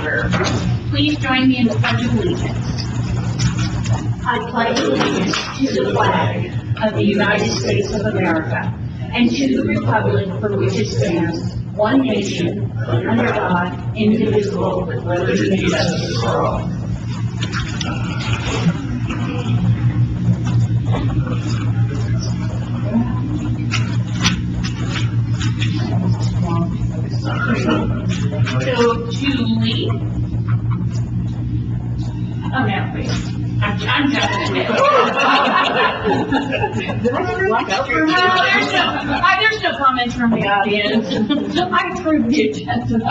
order. Please join me in the Pledge of Allegiance. I pledge allegiance to the flag of the United States of America and to the republic for which it stands, one nation, under God, indivisible, with liberty and justice for all. So, Julie. Oh, no, wait. I'm jumping in. There's no comments from the audience. I approve the agenda.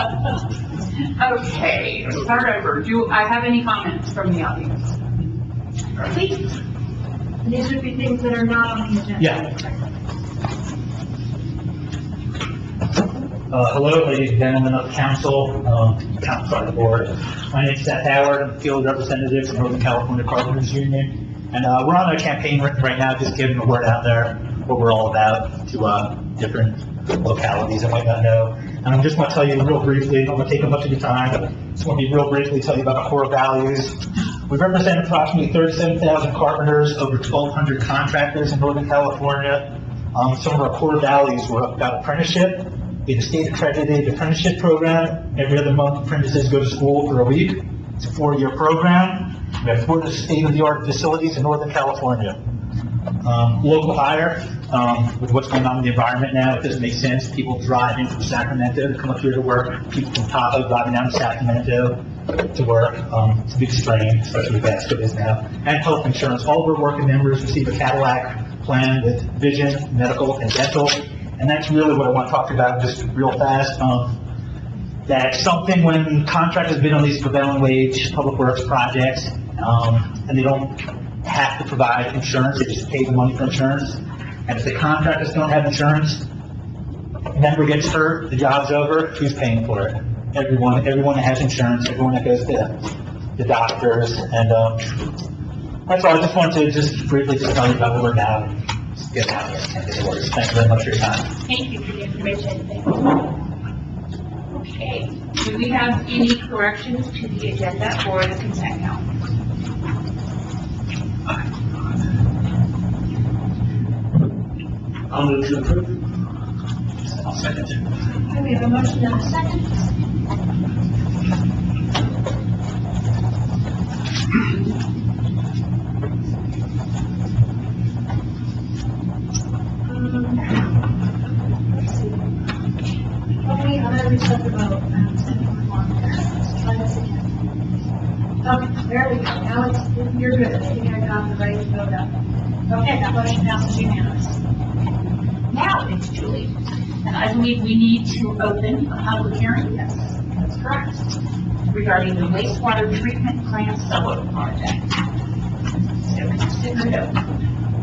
Okay, start over. Do I have any comments from the audience? Please. These would be things that are not on the agenda. Yeah. Hello, ladies and gentlemen of the council, of the board. My name is Seth Howard. I'm the field representative from Northern California Carpenters Union. And we're on a campaign right now, just getting the word out there, what we're all about to different localities that might not know. And I just want to tell you real briefly, I don't want to take up much of your time, I just want to be real briefly tell you about our core values. We represent approximately 37,000 carpenters, over 1,200 contractors in Northern California. Some of our core values were about apprenticeship. We have a state-accredited apprenticeship program. Every other month, apprentices go to school for a week. It's a 4-year program. We have 4 state-of-the-art facilities in Northern California. Local hire, with what's going on in the environment now, it doesn't make sense. People driving from Sacramento to come up here to work. People from Tahoe driving down to Sacramento to work. It's a big strain, especially with gas is now. And health insurance. All of our working members receive a Cadillac plan with vision, medical, and dental. And that's really what I want to talk about just real fast. That's something when contractors bid on these prevailing wage public works projects, and they don't have to provide insurance, they just pay the money for insurance. And if the contractors don't have insurance, member gets hurt, the job's over, who's paying for it? Everyone that has insurance, everyone that goes to the doctors, and that's all. I just wanted to briefly tell you about what we're now. Get out here and get the orders. Thank you very much for your time. Thank you for the information. Thank you. Okay. Do we have any corrections to the agenda or the consent calendar? I'll move to approve. I'll second it. Okay, we have a motion and a second. Okay, I'm going to reset the vote. Try this again. Okay, there we go. Now you're good. I think I got the right vote up. Okay, that motion passes unanimous. Now it's Julie. And I believe we need to open a public hearing. Yes, that's correct. Regarding the wastewater treatment plant solar project. So consider it open.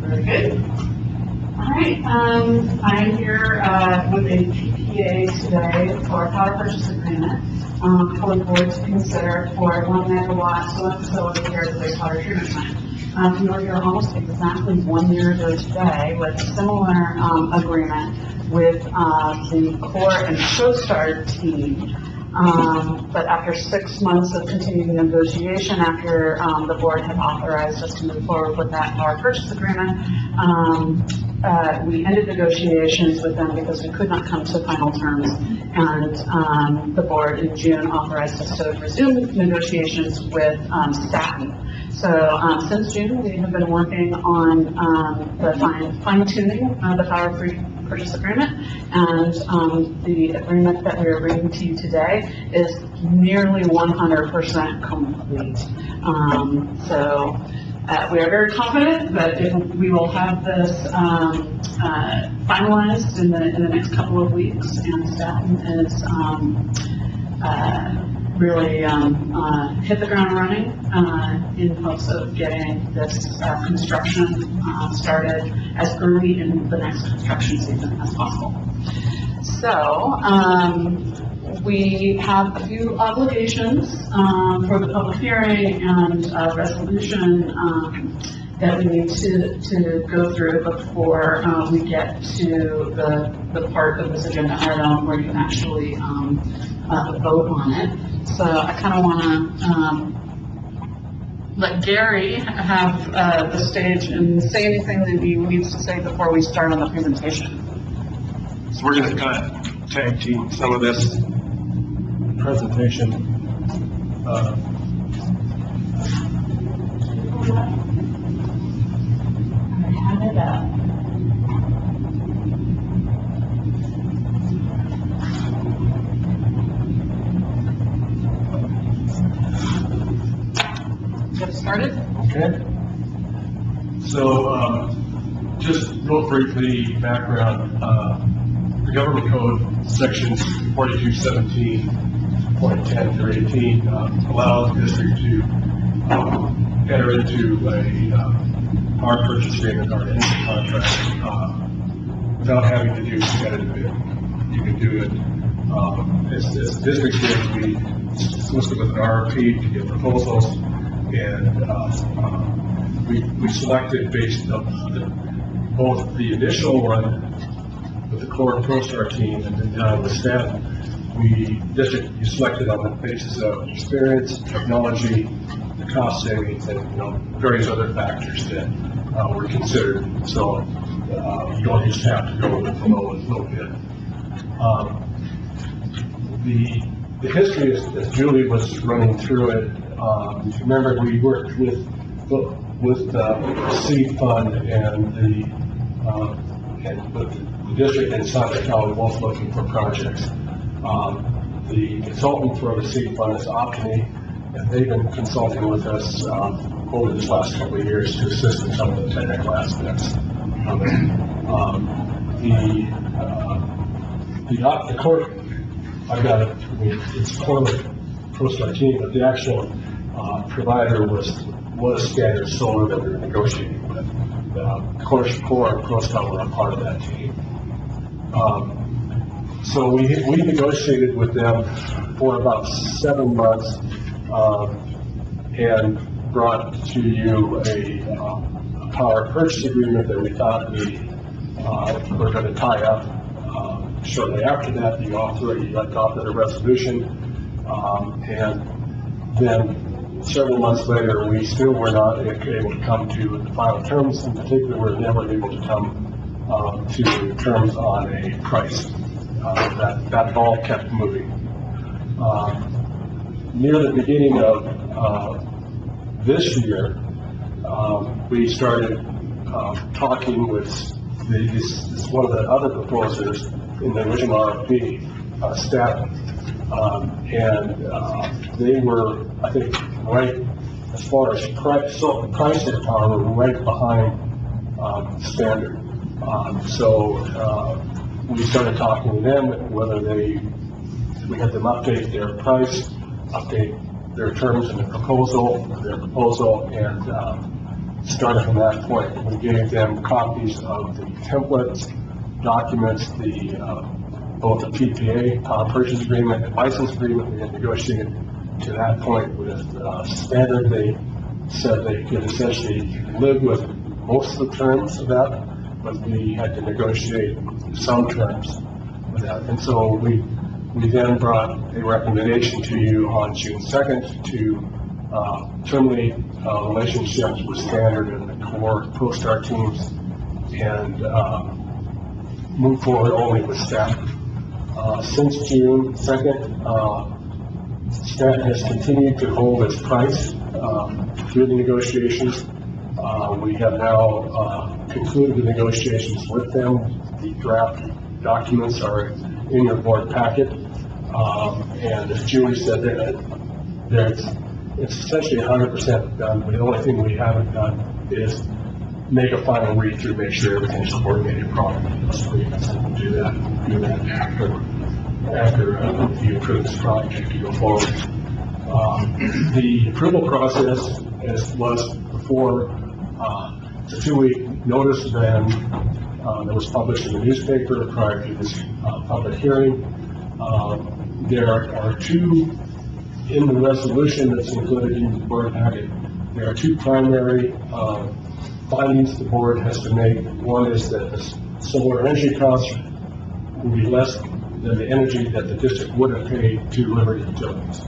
Very good. All right, I'm here with a PPA today for a power purchase agreement for the board to consider for 1 megawatt solar facility here at the wastewater treatment plant. We were here almost exactly 1 year ago today with a similar agreement with the Core and CoStar team. But after 6 months of continuing negotiation, after the board had authorized us to move forward with that power purchase agreement, we ended negotiations with them because we could not come to final terms, and the board in June authorized us to resume negotiations with Staten. So since June, we have been working on the fine-tuning of the power purchase agreement, and the agreement that we are bringing to you today is nearly 100% complete. So we are very confident that we will have this finalized in the next couple of weeks, and Staten is really hit the ground running in hopes of getting this construction started as early in the next construction season as possible. So we have a few obligations for the public hearing and resolution that we need to go through before, we get to the part of this agenda item where you can actually, vote on it. So I kind of want to, let Gary have, the stage and say anything that he needs to say before we start on the presentation. So we're going to kind of tag team some of this presentation. I have it up. Get started? Okay. So, just real briefly, background, the government code sections 4217.10 through 18 allows the district to enter into a power purchase agreement or an energy contract without having to do competitive bidding. You can do it, as the district did, we solicited with an RFP to get proposals, and we selected based on both the initial one with the core ProStar team and then with staff. We selected on the basis of experience, technology, the cost savings, and various other factors that were considered. So you don't just have to go with the lowest low bid. The history, as Julie was running through it, remember we worked with the seed fund and the district and Santa County both looking for projects. The consultant for the seed fund is Optany, and they've been consulting with us over this last couple of years to assist in some of the technical aspects of it. The core, I've got it, it's core ProStar team, but the actual provider was Standard Solar that we were negotiating with. Core and ProStar were a part of that team. So we negotiated with them for about 7 months and brought to you a power purchase agreement that we thought we were going to tie up. Shortly after that, you adopted a resolution, and then several months later, we still were not able to come to the final terms. In particular, we were never able to come to terms on a price. That ball kept moving. Near the beginning of this year, we started talking with one of the other proposers in the original RFP, staff, and they were, I think, right as far as price of power, were right behind Standard. So we started talking to them whether we had them update their price, update their terms in their proposal, and started from that point. We gave them copies of the templates, documents, both the PPA, power purchase agreement, and license agreement we had negotiated to that point with Standard. They said they could essentially live with most of the terms of that, but we had to negotiate some terms with that. And so we then brought a recommendation to you on June 2nd to terminate relationships with Standard and the core ProStar teams and move forward only with staff. Since June 2nd, staff has continued to hold its price through the negotiations. We have now concluded the negotiations with them. The draft documents are in your board packet. And as Julie said, it's essentially 100% done. The only thing we haven't done is make a final read through, make sure everything's coordinated properly. And we'll do that after you approve this project to go forward. The approval process, as was before, it's a 2-week notice then that was published in the newspaper prior to this public hearing. There are two, in the resolution that's included in the board packet, there are two primary findings the board has to make. One is that the solar energy costs will be less than the energy that the district would have paid to Liberty Utilities.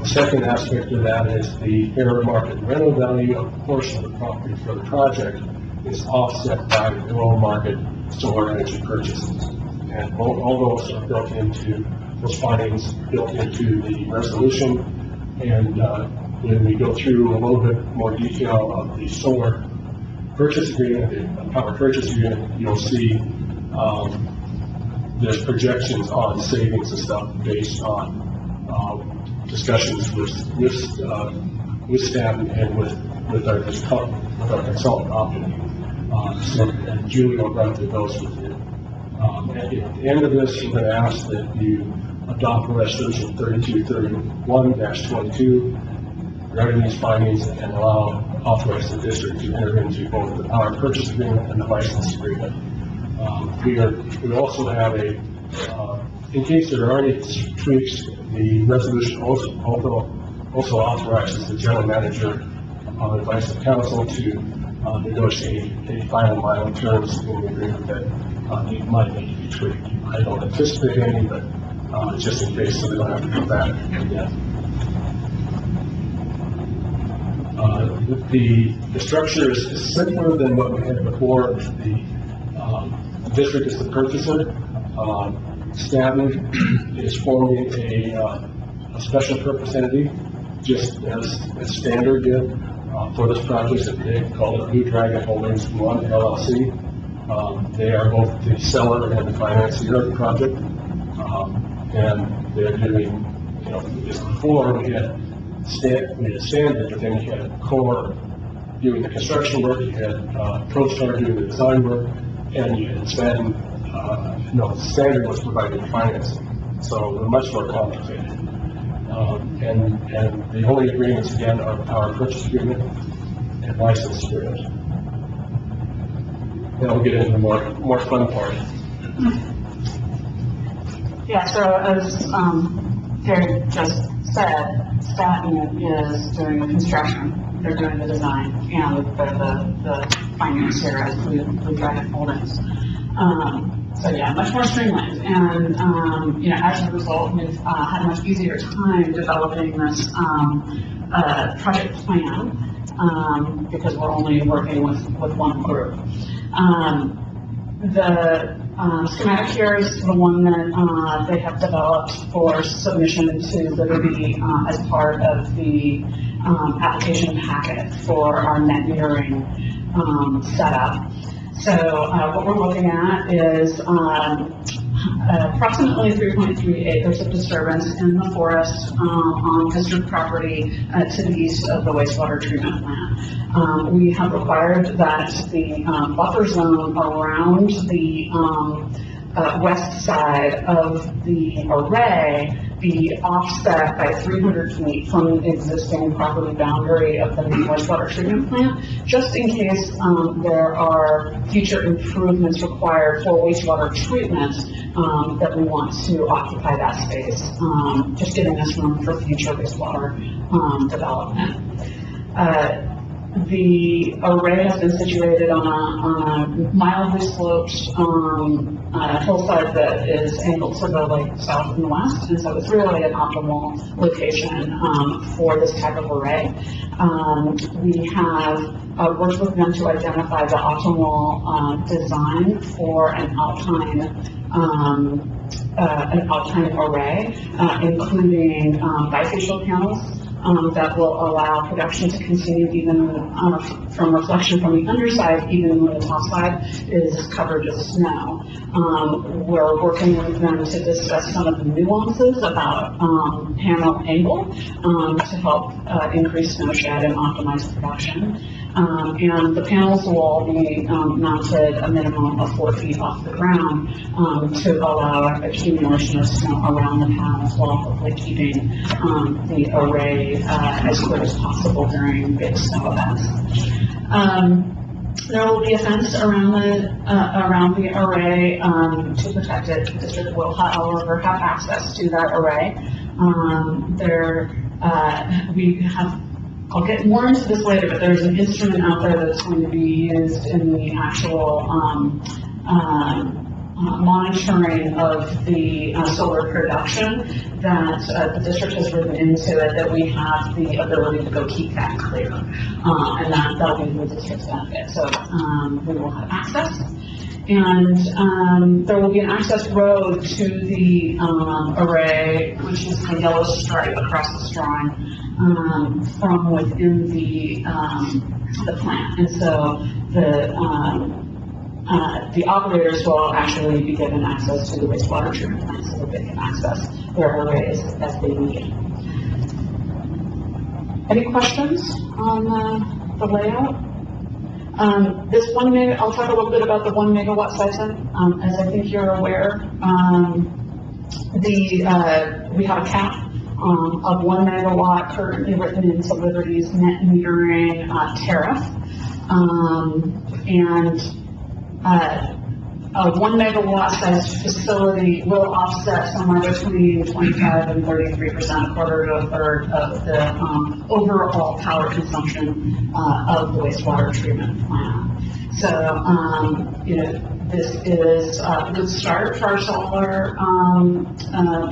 The second aspect of that is the fair market rental value of a portion of the property for the project is offset by the below market solar energy purchases. And all those are built into, those findings built into the resolution. And when we go through a little bit more detail of the solar purchase agreement, the power purchase agreement, you'll see there's projections on savings and stuff based on discussions with staff and with our consultant option. And Julie will run through those with you. At the end of this, we're going to ask that you adopt resolution 3231-22 regarding these findings and authorize the district to enter into both the power purchase agreement and the license agreement. We also have in case there are any tweaks, the resolution also authorizes the general manager on advice of council to negotiate any final terms in the agreement that might need to be tweaked. I don't anticipate any, but just in case, so we don't have to come back again. The structure is simpler than what we had before. The district is the purchaser. Stanton is forming a special purpose entity, just as Standard did for this project. They call it Blue Dragon Holdings 1 LLC. They are both the seller and the financier of the project, and they're doing, before we had Standard, but then you had Core doing the construction work, you had ProStar doing the design work, and you had Stanton. Standard was providing financing, so they're much more complicated. And the only agreements again are the power purchase agreement and license agreement. Now we'll get into the more fun part. Yeah, so as Gary just said, Stanton is doing the construction, they're doing the design, and they're the financier as Blue Dragon Holdings. So yeah, much more streamlined, and as a result, we've had a much easier time developing this project plan because we're only working with one group. The schematic here is the one that they have developed for submission to Liberty as part of the application packet for our net metering setup. So what we're looking at is approximately 3.3 acres of disturbance in the forest on district property to the east of the wastewater treatment plant. We have required that the buffer zone around the west side of the array be offset by 300 feet from the existing property boundary of the wastewater treatment plant, just in case there are future improvements required for wastewater treatment that we want to occupy that space, just giving us room for future wastewater development. The array has been situated on a mildly sloped hillside that is angled to the south and west, and so it's really an optimal location for this type of array. We have worked with them to identify the optimal design for an alpine array, including bifacial panels that will allow production to continue even from reflection from the underside, even when the top side is covered with snow. We're working with them to discuss some of the nuances about panel angle to help increase snow shed and optimize production. And the panels will all be mounted a minimum of 4 feet off the ground to allow accumulation of snow around the panels while hopefully keeping the array as clear as possible during big snow events. There will be a fence around the array to protect it. The district will, however, have access to that array. We have I'll get more into this later, but there's an instrument out there that's going to be used in the actual, monitoring of the solar production that the district has written into it, that we have the ability to go keep that clear. And that'll be the district's benefit. So we will have access. And there will be an access road to the array, which is the yellow stripe across this drawing, from within the plant. And so the operators will actually be given access to the wastewater treatment plant so that they can access their arrays as they need. Any questions on the layout? This 1 megawatt, I'll talk a little bit about the 1 megawatt siphon. As I think you're aware, we have a cap of 1 megawatt currently written into Liberty's net metering tariff. A 1 megawatt sized facility will offset somewhere between 25 and 33%, a quarter to a third of the overall power consumption of the wastewater treatment plant. So, this is a good start for our solar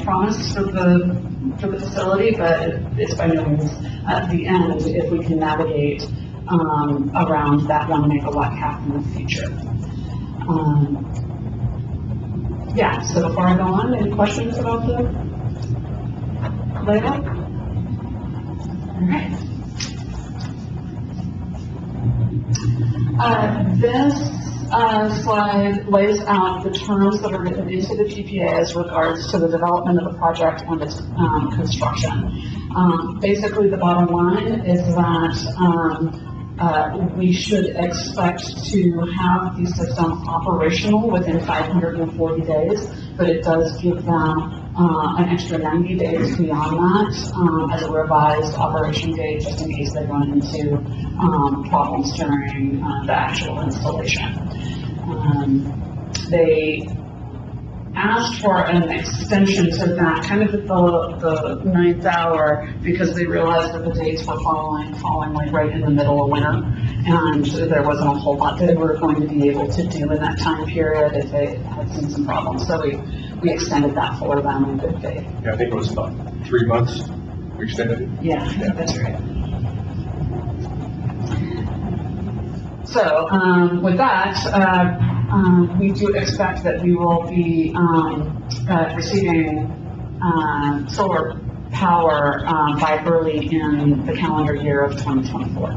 promise for the facility, but it's by no means the end if we can navigate around that 1 megawatt cap in the future. Yeah, so before I go on, any questions about the layout? All right. This slide lays out the terms that are written into the PPA as regards to the development of the project and its construction. Basically, the bottom line is that we should expect to have the system operational within 540 days, but it does give them an extra 90 days beyond that as a revised operation date, just in case they run into problems during the actual installation. They asked for an extension to that kind of at the 9th hour because they realized that the dates were falling like right in the middle of winter, and there wasn't a whole lot they were going to be able to do in that time period if they had seen some problems. So we extended that for them in good faith. Yeah, I think it was about 3 months we extended it. Yeah, that's right. So with that, we do expect that we will be receiving solar power by early in the calendar year of 2024.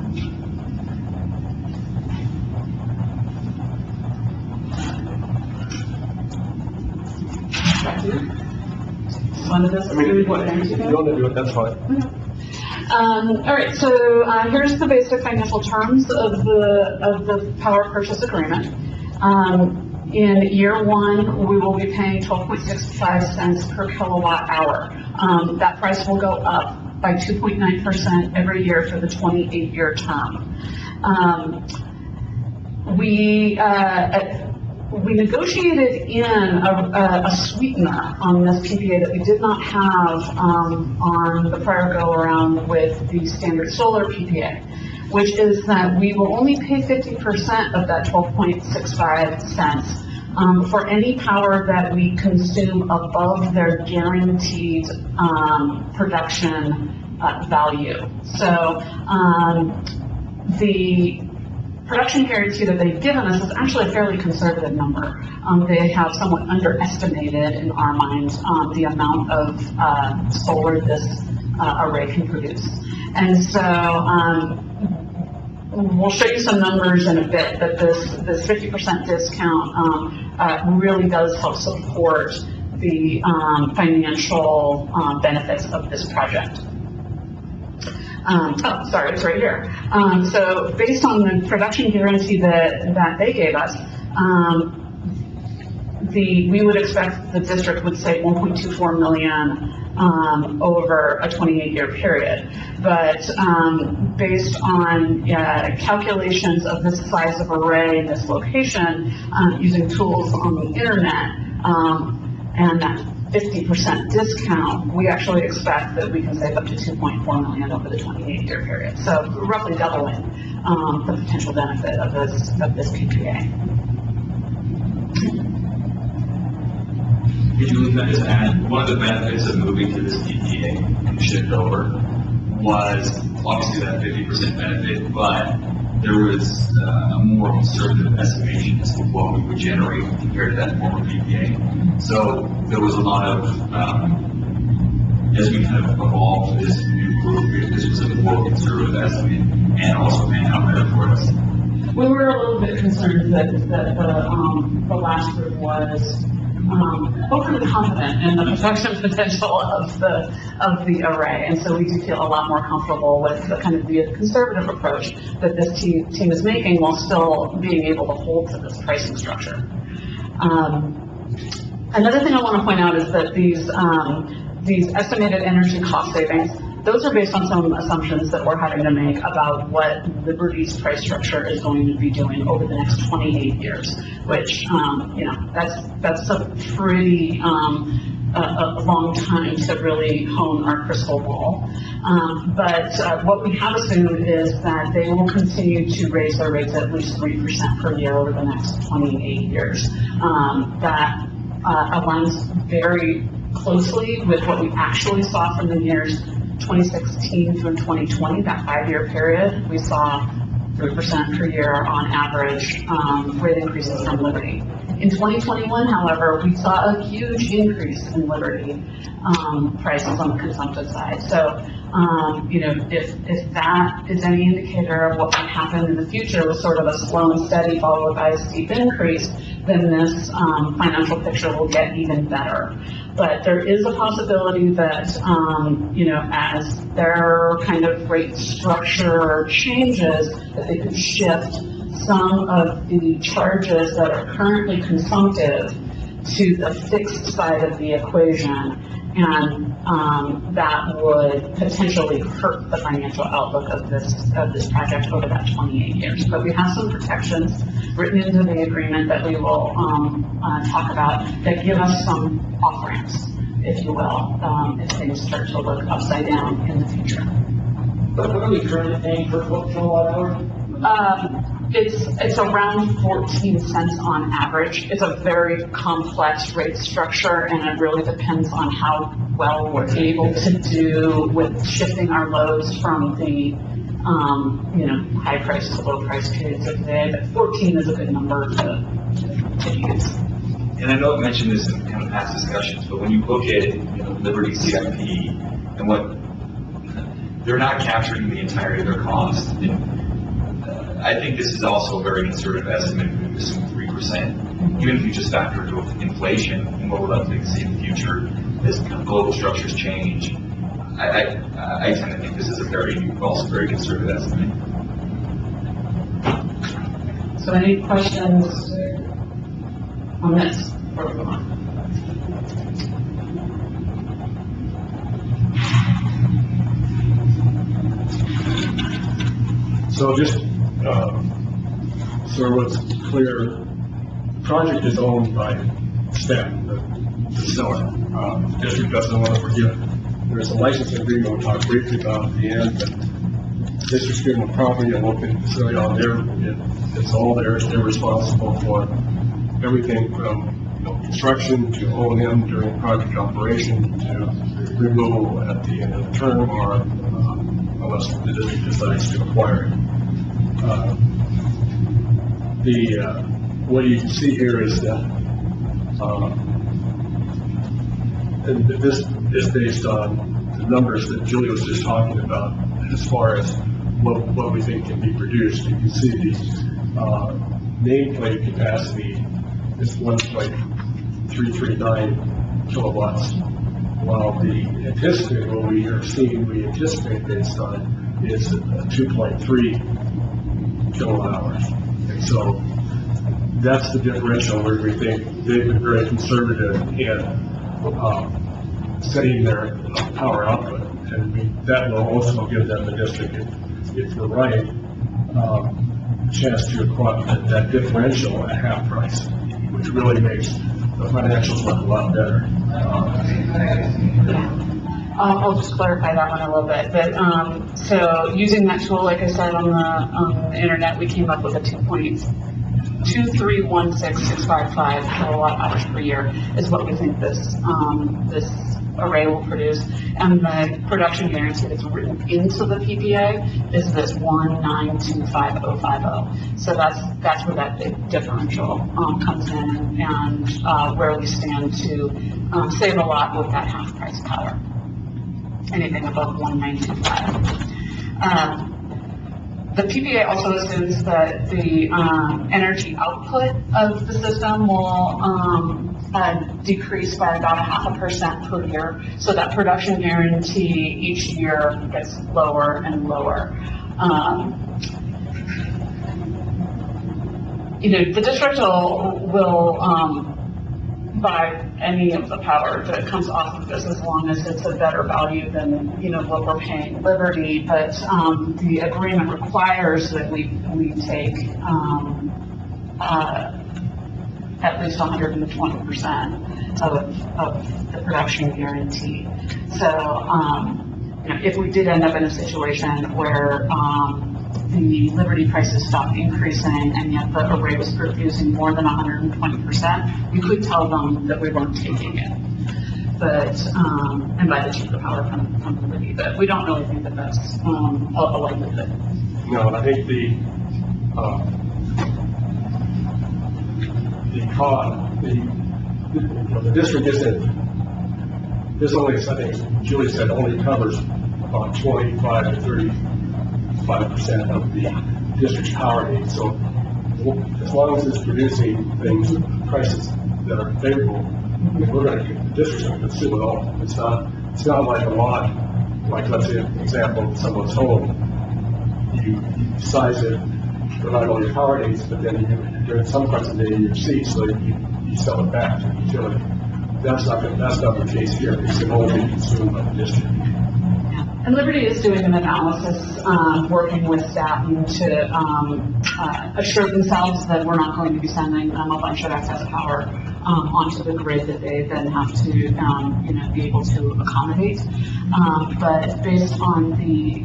One of this, I mean, if you want to do it, that's fine. all right, so here's the basic financial terms of the power purchase agreement. In year one, we will be paying 12.65 cents per kilowatt hour. That price will go up by 2.9% every year for the 28-year term. We negotiated in a sweetener on this PPA that we did not have on the prior go-around with the standard solar PPA, which is that we will only pay 50% of that 12.65 cents for any power that we consume above their guaranteed production value. So the production guarantee that they've given us is actually a fairly conservative number. They have somewhat underestimated, in our minds, the amount of solar this array can produce. And so we'll show you some numbers in a bit, but this 50% discount really does help support the financial benefits of this project. It's right here. So based on the production guarantee that they gave us, we would expect the district would save 1.24 million over a 28-year period. But based on calculations of this size of array in this location, using tools on the internet, and that 50% discount, we actually expect that we can save up to $2.4 million over the 28-year period. So roughly doubling the potential benefit of this PPA. If you look at this, and one of the benefits of moving to this PPA and shift over was obviously that 50% benefit, but there was a more conservative estimation as to what we would generate compared to that former PPA. So there was a lot of, as we kind of evolved this new group, this was a more conservative estimate and also panned out better for us. We were a little bit concerned that the last group was overly confident in the production potential of the array, and so we do feel a lot more comfortable with the kind of the conservative approach that this team is making while still being able to hold to this pricing structure. Another thing I want to point out is that these estimated energy cost savings, those are based on some assumptions that we're having to make about what Liberty's price structure is going to be doing over the next 28 years, which, that's a pretty, a long time to really hone our crystal ball. But what we have assumed is that they will continue to raise their rates at least 3% per year over the next 28 years. That aligns very closely with what we actually saw from the years 2016 through 2020, that 5-year period. We saw 3% per year on average rate increases from Liberty. In 2021, however, we saw a huge increase in Liberty prices on the consumptive side. So, if that is any indicator of what might happen in the future with sort of a slow and steady followed by a steep increase, then this financial picture will get even better. But there is a possibility that, as their kind of rate structure changes, that they could shift some of the charges that are currently consumptive to the fixed side of the equation, and that would potentially hurt the financial outlook of this project over that 28 years. But we have some protections written into the agreement that we will talk about that give us some off-ramps, if you will, if things start to look upside down in the future. But what are we currently paying per kilowatt hour? It's around 14 cents on average. It's a very complex rate structure, and it really depends on how well we're able to do with shifting our loads from the, high price to low price periods of the day. But 14 is a good number to use. And I know I've mentioned this in kind of past discussions, but when you look at Liberty CIP and what they're not capturing the entirety of their cost. I think this is also a very conservative estimate if we assume 3%. Even if you just factor into inflation and what we're likely to see in the future as global structures change, I tend to think this is also very conservative estimate. So any questions on this? Before we go on? So just, so what's clear, the project is owned by staff, the seller. The district doesn't want to forgive. There's a licensing agreement we'll talk briefly about at the end, but the district's given the property and located facility on there. It's all theirs. They're responsible for everything from construction to O&M during project operation to removal at the end of the term, or unless the district decides to acquire it. What you can see here is that, and this is based on the numbers that Julie was just talking about as far as what we think can be produced. You can see the nameplate capacity is 1.339 kilowatts, while the anticipated, what we are seeing, we anticipate based on it, is 2.3 kilowatt hours. And so that's the differential where we think they've been very conservative in setting their power output. And that will also give them, the district, if we're right, a chance to acquire that differential at half price, which really makes the financials look a lot better. I'll just clarify that one a little bit, but, so using that tool, like I said, on the internet, we came up with a 2.2316655 kilowatt hours per year is what we think this array will produce. And the production guarantee that's written into the PPA is this 1925050. So that's where that big differential, comes in, and, where we stand to, save a lot with that half price power. Anything above 192.5. The PPA also assumes that the energy output of the system will decrease by about 0.5% per year, so that production guarantee each year gets lower and lower. The district will buy any of the power that comes off of this as long as it's a better value than, what we're paying Liberty. But the agreement requires that we take at least 120% of the production guarantee. So, if we did end up in a situation where the Liberty prices stopped increasing, and yet the array was producing more than 120%, we could tell them that we weren't taking it. But, and buy the cheaper power from Liberty, but we don't really think that that's a likelihood. No, and I think the district isn't, this only, I think Julie said, only covers about 25 to 35% of the district's power needs. So as long as it's producing things, prices that are favorable, the district's going to consume it all. It's not like a lot, like, let's say, an example, someone's home, you size it, provide all your power needs, but then during some parts of the day you receive, so you sell it back to the utility. That's not the case here. It's can only be consumed by the district. And Liberty is doing an analysis, working with staff to assure themselves that we're not going to be sending them a bunch of excess power onto the grid that they then have to, be able to accommodate. But based on the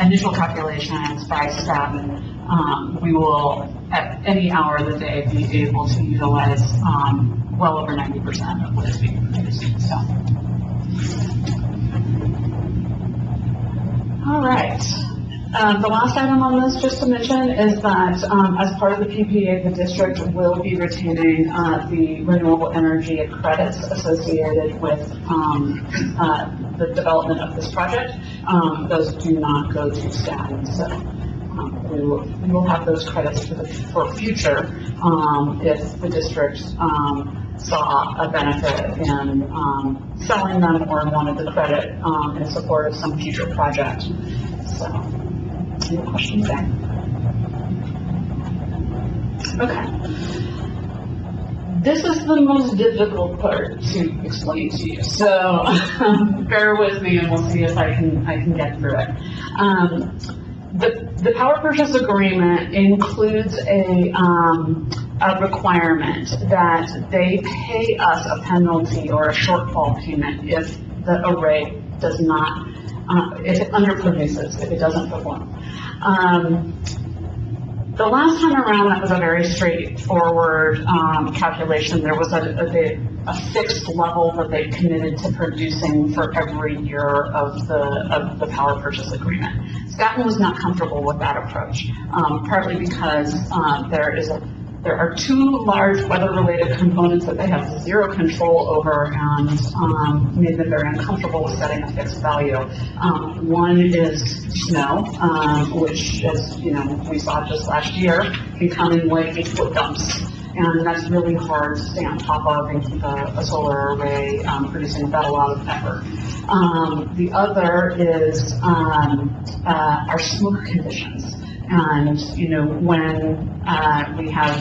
initial calculations by staff, we will, at any hour of the day, be able to utilize well over 90% of what is being produced. So. All right. The last item on this, just to mention, is that as part of the PPA, the district will be retaining the renewable energy credits associated with the development of this project. Those do not go to staff, so we will have those credits for future if the district saw a benefit in selling them or wanted the credit in support of some future project. So, any questions there? Okay. This is the most difficult part to explain to you, so bear with me and we'll see if I can get through it. The power purchase agreement includes a requirement that they pay us a penalty or a shortfall payment if the array does not, if it underproduces, if it doesn't perform. The last time around, that was a very straightforward calculation. There was a fixed level that they committed to producing for every year of the power purchase agreement. Staten was not comfortable with that approach, partly because there are two large weather-related components that they have zero control over, and made them very uncomfortable with setting a fixed value. One is snow, which, as we saw just last year, becoming like 8-foot dumps. And that's really hard to stay on top of and keep a solar array producing without a lot of effort. The other is our smoke conditions. And, when we have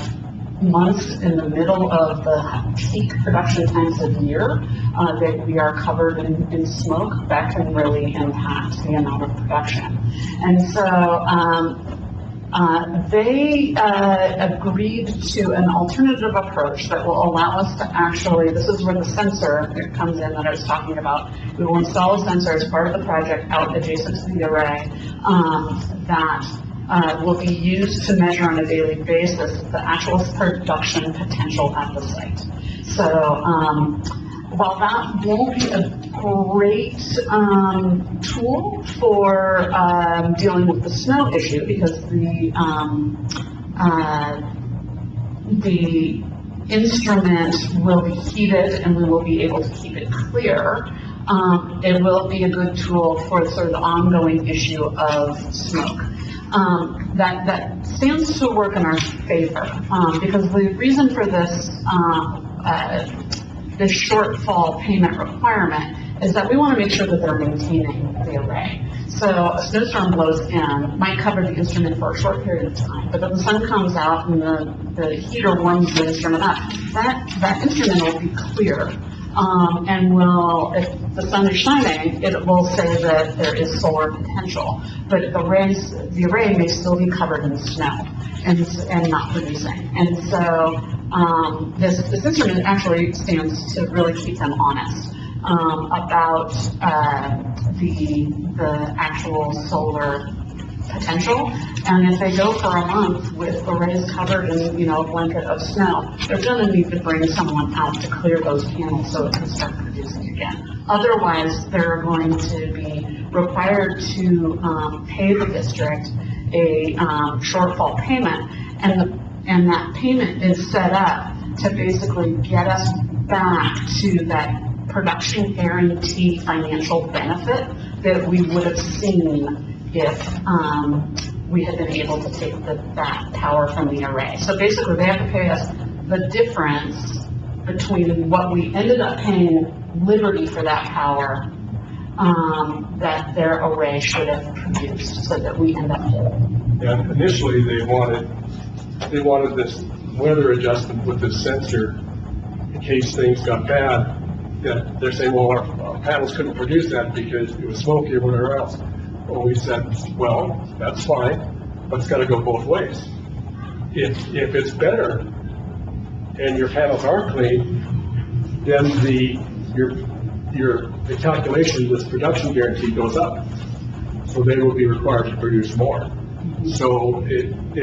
months in the middle of the peak production times of the year that we are covered in smoke, that can really impact the amount of production. And so They agreed to an alternative approach that will allow us to actually, this is where the sensor comes in that I was talking about. We will install a sensor as part of the project out adjacent to the array that will be used to measure on a daily basis the actual production potential at the site. So while that won't be a great tool for dealing with the snow issue, because the instrument will be heated and we will be able to keep it clear, it will be a good tool for sort of the ongoing issue of smoke. That stands to work in our favor, because the reason for this the shortfall payment requirement is that we want to make sure that they're maintaining the array. So a snowstorm blows in, might cover the instrument for a short period of time, but then the sun comes out and the heater warms the instrument up. That instrument will be clear, and will, if the sun is shining, it will say that there is solar potential, but the array may still be covered in snow and not producing. And so this instrument actually stands to really keep them honest about the actual solar potential. And if they go for a month with arrays covered in, a blanket of snow, they're going to need to bring someone out to clear those panels so it can start producing again. Otherwise, they're going to be required to pay the district a shortfall payment, and that payment is set up to basically get us back to that production guarantee financial benefit that we would have seen if we had been able to take that power from the array. So basically, they have to pay us the difference between what we ended up paying Liberty for that power that their array should have produced, so that we end up whole. And initially, they wanted this weather adjustment with this sensor in case things got bad. That they're saying, well, our panels couldn't produce that because it was smoky or whatever else. Well, we said, well, that's fine, but it's got to go both ways. If it's better and your panels are clean, then the calculation, this production guarantee goes up. So they will be required to produce more. So and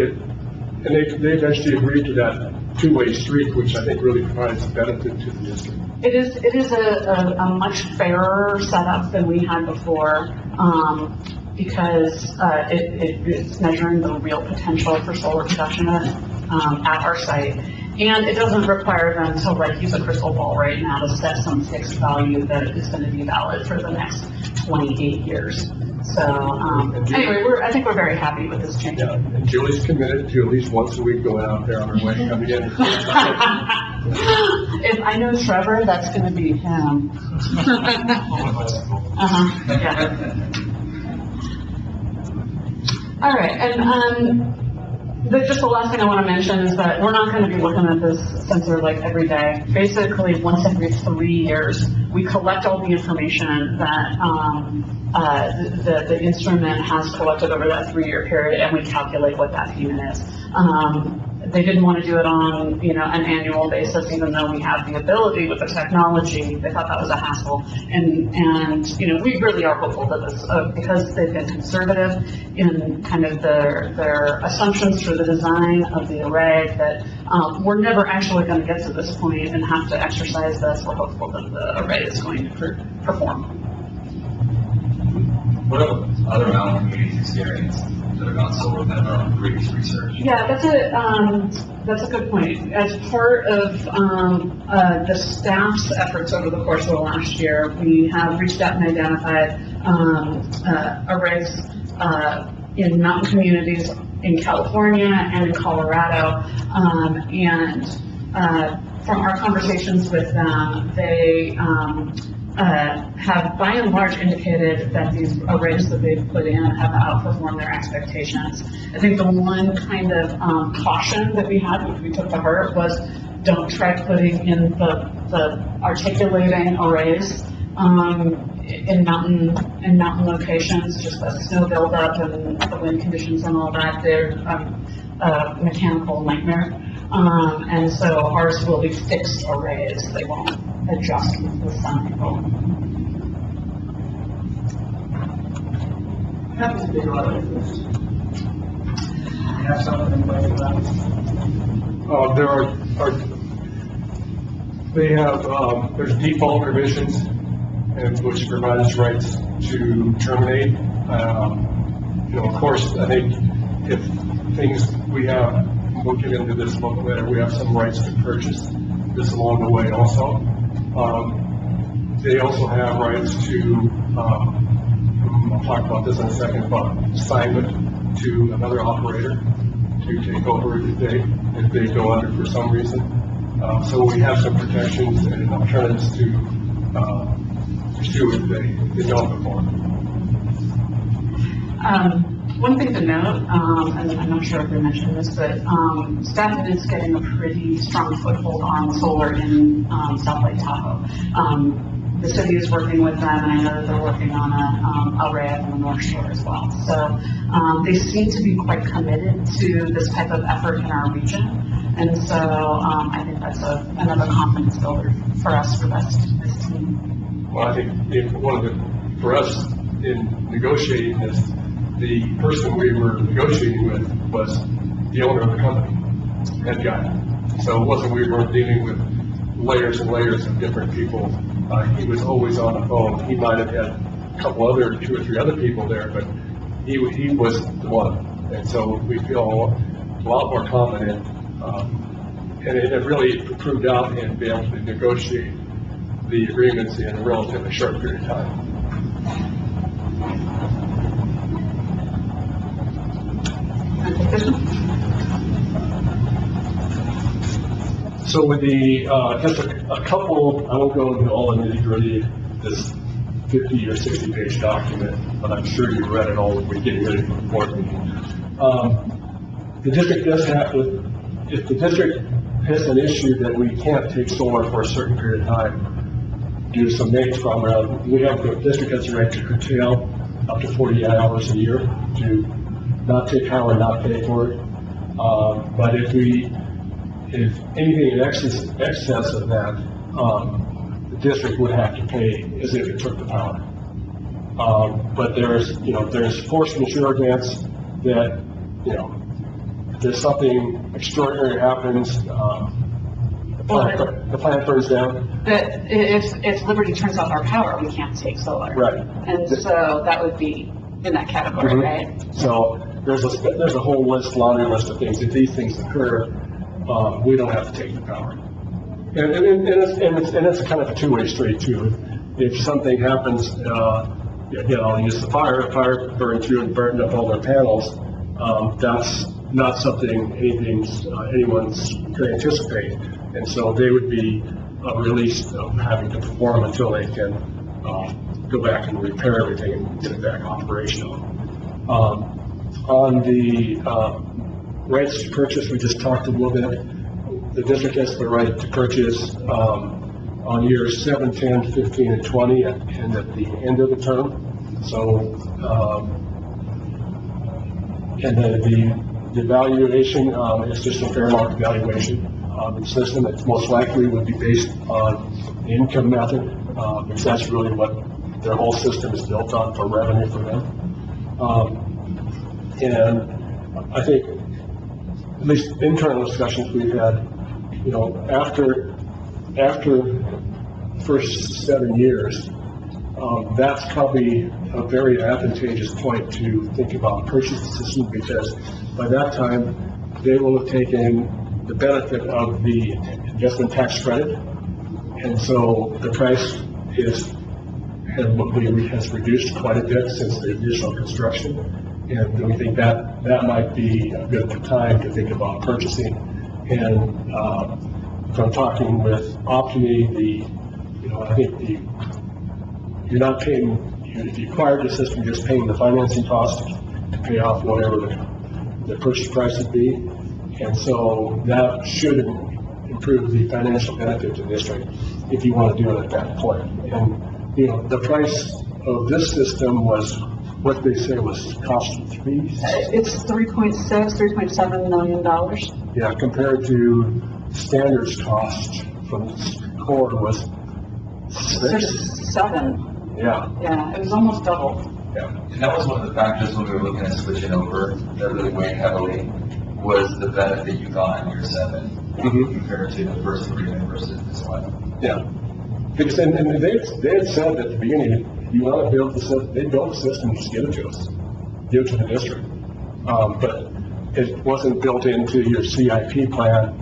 they eventually agreed to that two-way street, which I think really provides benefit to the district. It is a much fairer setup than we had before, because it's measuring the real potential for solar production at our site. And it doesn't require them to use a crystal ball right now to set some fixed value that is going to be valid for the next 28 years. So anyway, I think we're very happy with this change. Yeah, and Julie's committed to at least once a week going out there on her way coming in. If I know Trevor, that's going to be him. Yeah. All right, and just the last thing I want to mention is that we're not going to be looking at this sensor every day. Basically, once every 3 years, we collect all the information that the instrument has collected over that 3-year period, and we calculate what that payment is. They didn't want to do it on, an annual basis, even though we have the ability with the technology. They thought that was a hassle. And we really are hopeful that this, because they've been conservative in kind of their assumptions for the design of the array, that we're never actually going to get to this point and have to exercise this. We're hopeful that the array is going to perform. What have other mountain communities experienced that have gone solar that are previous research? Yeah, that's a good point. As part of the staff's efforts over the course of the last year, we have reached out and identified arrays in mountain communities in California and in Colorado, and from our conversations with them, they have by and large indicated that these arrays that they've put in have outperformed their expectations. I think the one kind of caution that we had, which we took to heart, was don't try putting in the articulating arrays in mountain locations, just the snow buildup and the wind conditions and all that, they're, a mechanical nightmare. And so ours will be fixed arrays, they won't adjust with the sun. Happens to be a lot of this. You have something in place for that? There's default provisions, and which provides rights to terminate. Of course, I think if things we'll get into this a little bit later, we have some rights to purchase this along the way also. They also have rights to, I'll talk about this in a second, about assignment to another operator to take over if they go under for some reason. So we have some protections and alternatives to pursue if they don't perform. One thing to note, and I'm not sure if we mentioned this, but Staten is getting a pretty strong foothold on solar in South Lake Tahoe. The city is working with them, and I know that they're working on a array up on the North Shore as well. So they seem to be quite committed to this type of effort in our region, and so I think that's another confidence builder for us for this team. Well, I think for us in negotiating this, the person we were negotiating with was the owner of the company, head guy. So it wasn't, we weren't dealing with layers and layers of different people. He was always on the phone. He might have had a couple other, 2 or 3 other people there, but he was the one. And so we feel a lot more confident. And it really proved out in being able to negotiate the agreements in a relatively short period of time. So with just a couple, I won't go into all the nitty-gritty of this 50 or 60 page document, but I'm sure you read it all when getting ready for the board meeting. The district does have if the district has an issue that we can't take solar for a certain period of time due to some maintenance problem, the district has the right to curtail up to 48 hours a year to not take power and not pay for it. But if anything in excess of that, the district would have to pay as if it took the power. But there's force majeure events that, if there's something extraordinary happens, the plant burns down. That if Liberty turns off our power, we can't take solar. Right. And so that would be in that category, Mm-hmm. right? So there's a whole laundry list of things. If these things occur, we don't have to take the power. And it's kind of a two-way street too. If something happens, again, I'll use the fire burned through and burned up all their panels. That's not something anyone's going to anticipate. And so they would be released of having to perform until they can go back and repair everything and get it back operational. On the rights to purchase, we just talked a little bit. The district has the right to purchase on years 7, 10, 15, and 20, and at the end of the term. So, and then the valuation is just a fair market valuation. The system that most likely would be based on the income method, because that's really what their whole system is built on for revenue for them. And I think, at least internal discussions we've had, after the first 7 years, that's probably a very advantageous point to think about purchase the system, because by that time, they will have taken the benefit of the investment tax credit, and so the price has reduced quite a bit since the initial construction, and we think that might be a good time to think about purchasing. And from talking with Optimi, I think you're not paying, if you acquired the system, you're just paying the financing cost to pay off whatever the purchase price would be. And so that should improve the financial benefit to the district if you want to do it at that point. And you know, the price of this system was what they say was cost of three. It's $3.7 million. Yeah, compared to standards cost from core was 6. 7. Yeah, Yeah, it was almost double. And that was one of the factors when we were looking at switching over, that really weighed heavily, was the benefit you got in year 7 compared to the first agreement versus this one. yeah. Because, and they had said at the beginning, you want to build the system, they build the system, just give it to us. Give it to the district. But it wasn't built into your CIP plan.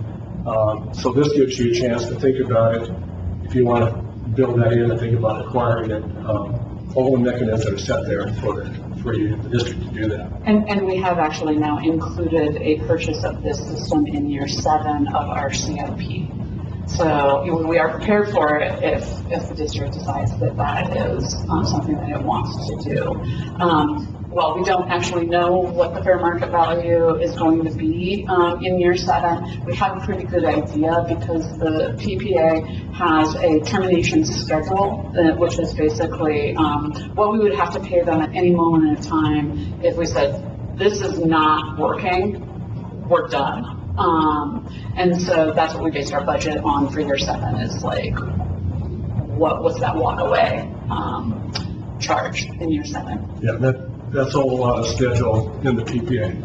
So this gives you a chance to think about it. If you want to build that in and think about acquiring it, all the mechanisms are set there for you, the district to do that. And we have actually now included a purchase of this system in year 7 of our CIP. So we are prepared for it if the district decides that that is something that it wants to do. Well, we don't actually know what the fair market value is going to be in year 7. We have a pretty good idea because the PPA has a termination schedule, which is basically what we would have to pay them at any moment in time if we said, this is not working, we're done. And so that's what we based our budget on for year 7 is like, what's that walk away charge in year 7? Yeah, that's all scheduled in the PPA.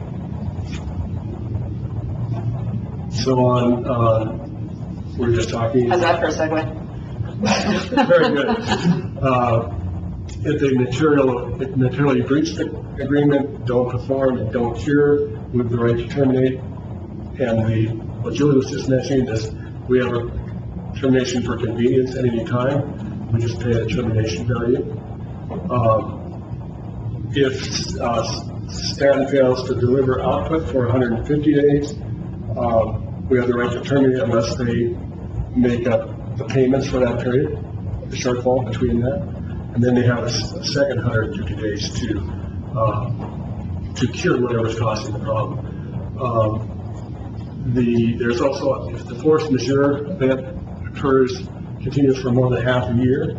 So we're just talking. How's that for a segue? Very good. If they materially breach the agreement, don't perform, and don't cure, we have the right to terminate. And what Julie was just mentioning is we have a termination for convenience at any time. We just pay a termination value. If Stan fails to deliver output for 150 days, we have the right to terminate unless they make up the payments for that period, the shortfall between that. And then they have a second 150 days to cure whatever's causing the problem. There's also, if the force majeure event continues for more than half a year,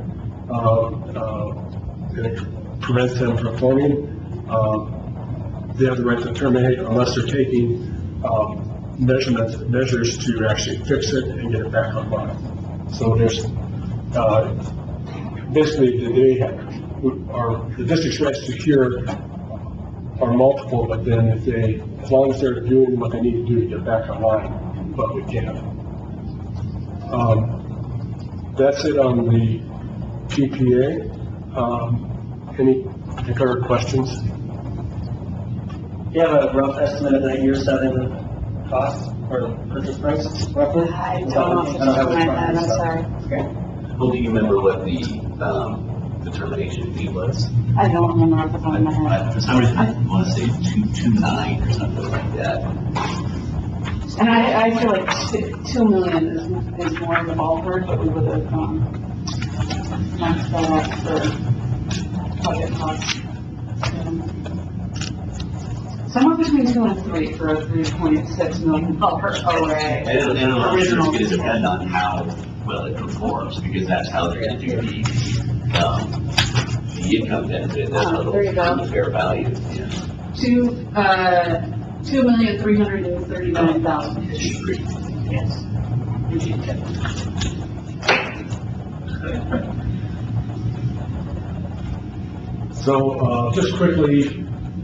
and it prevents them from performing, they have the right to terminate unless they're taking measures to actually fix it and get it back online. So there's basically the district's rights to cure are multiple, but then as long as they're doing what they need to do to get back online, but we can. That's it on the PPA. Any particular questions? Do you have a rough estimate of that year 7 cost or purchase price, roughly? I don't know if it's off my head, I'm sorry. Okay. Well, do you remember what the termination fee was? I don't remember off the top of my head. For some reason, I want to say 229 or something like that. And I feel like 2 million is more in the ballpark, but we would have, maxed that out for budget costs. Somewhere between 2 and 3 for a $3.6 million array. And I'm sure it's going to depend on how well it performs, because that's how they're going to do the income benefit. That's how There you go. the fair value. Yeah. 2,339,000. Yes. So just quickly,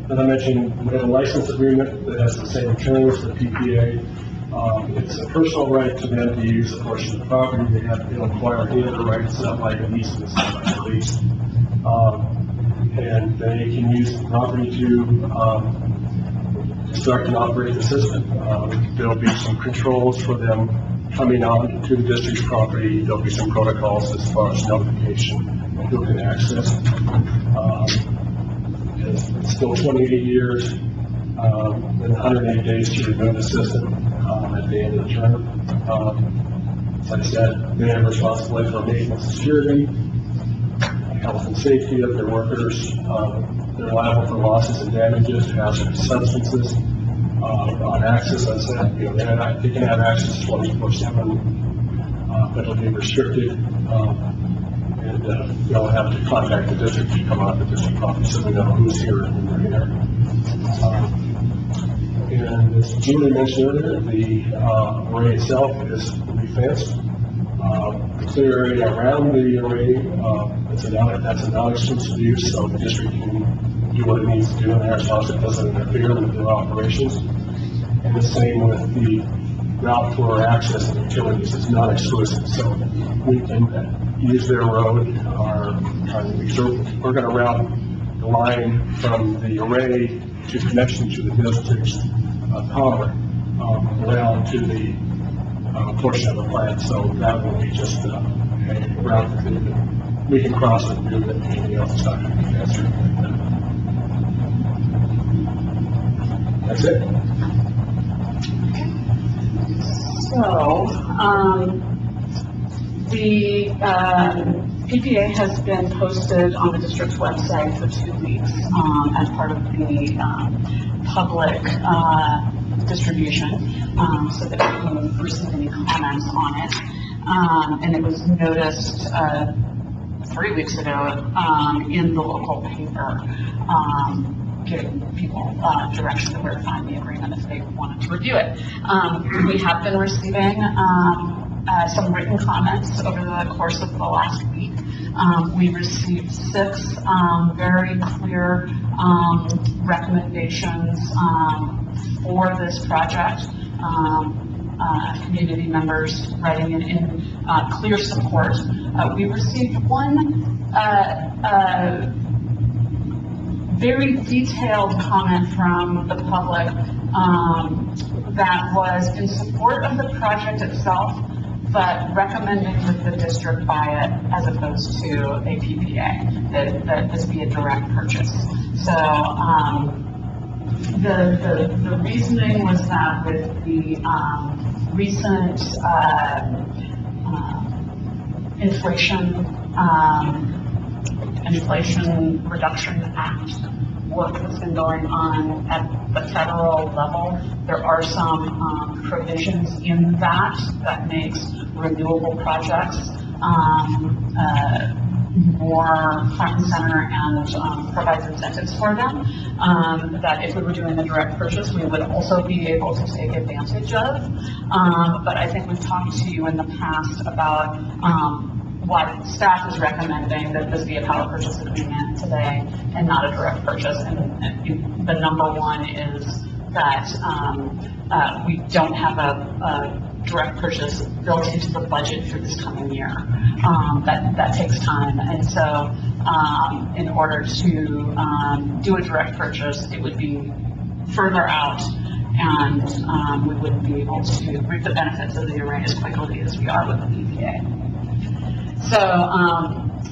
as I mentioned, we have a license agreement that has the same terms as the PPA. It's a personal right to them to use a portion of the property. They'll acquire any other rights, not like a lease, it's not like a lease. And they can use the property to start and operate the system. There'll be some controls for them coming on to the district's property. There'll be some protocols as far as notification and who can access. It's still 28 years and 180 days to renew the system at the end of the term. Like I said, they have responsibility for maintenance and security, health and safety of their workers. They're liable for losses and damages, hazardous substances, on access. I said, they can have access 24/7, but it'll be restricted. And would, they'll have to contact the district to come out to the district office so we know who's here and when they're here. And as Julie mentioned earlier, the array itself will be fenced. The clear area around the array, that's a non-exclusive use, so the district can do what it needs to do in there as long as it doesn't interfere with their operations. And the same with the route for access and utilities, it's not exclusive, so we can use their road, we're going to route the line from the array to connection to the district's power, around to the portion of the plant, so that will be just a route that we can cross and do that anything else is not going to be answered. That's it. So, the PPA has been posted on the district's website for 2 weeks as part of the public distribution, so that we can receive any comments on it. And it was noticed 3 weeks ago in the local paper, giving people direction to where to find the agreement if they wanted to review it. We have been receiving some written comments over the course of the last week. We received 6 very clear recommendations for this project. Community members writing in clear support. We received one very detailed comment from the public that was in support of the project itself, but recommending that the district buy it as opposed to a PPA, that this be a direct purchase. So the reasoning was that with the recent Inflation Reduction Act work that's been going on at the federal level, there are some provisions in that makes renewable projects more front and center and provides incentives for them, that if we were doing a direct purchase, we would also be able to take advantage of. But I think we've talked to you in the past about what staff is recommending, that this be a power purchase agreement today and not a direct purchase. And the number one is that we don't have a direct purchase built into the budget for this coming year. That takes time. And so in order to do a direct purchase, it would be further out, and we wouldn't be able to reap the benefits of the array as quickly as we are with the PPA. So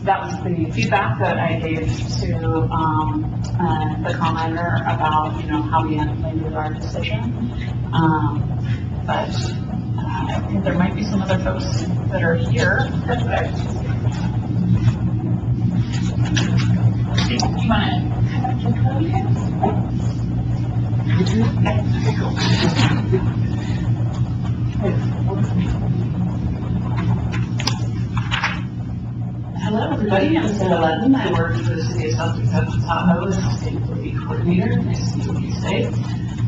that was the feedback that I gave to the commenter about, how we landed our decision. But I think there might be some other folks that are here. You want Hello, everybody. I'm Sarah Lutton. I work for the City of South Dakota, Tahoe, as a sustainability coordinator. Nice to meet you today.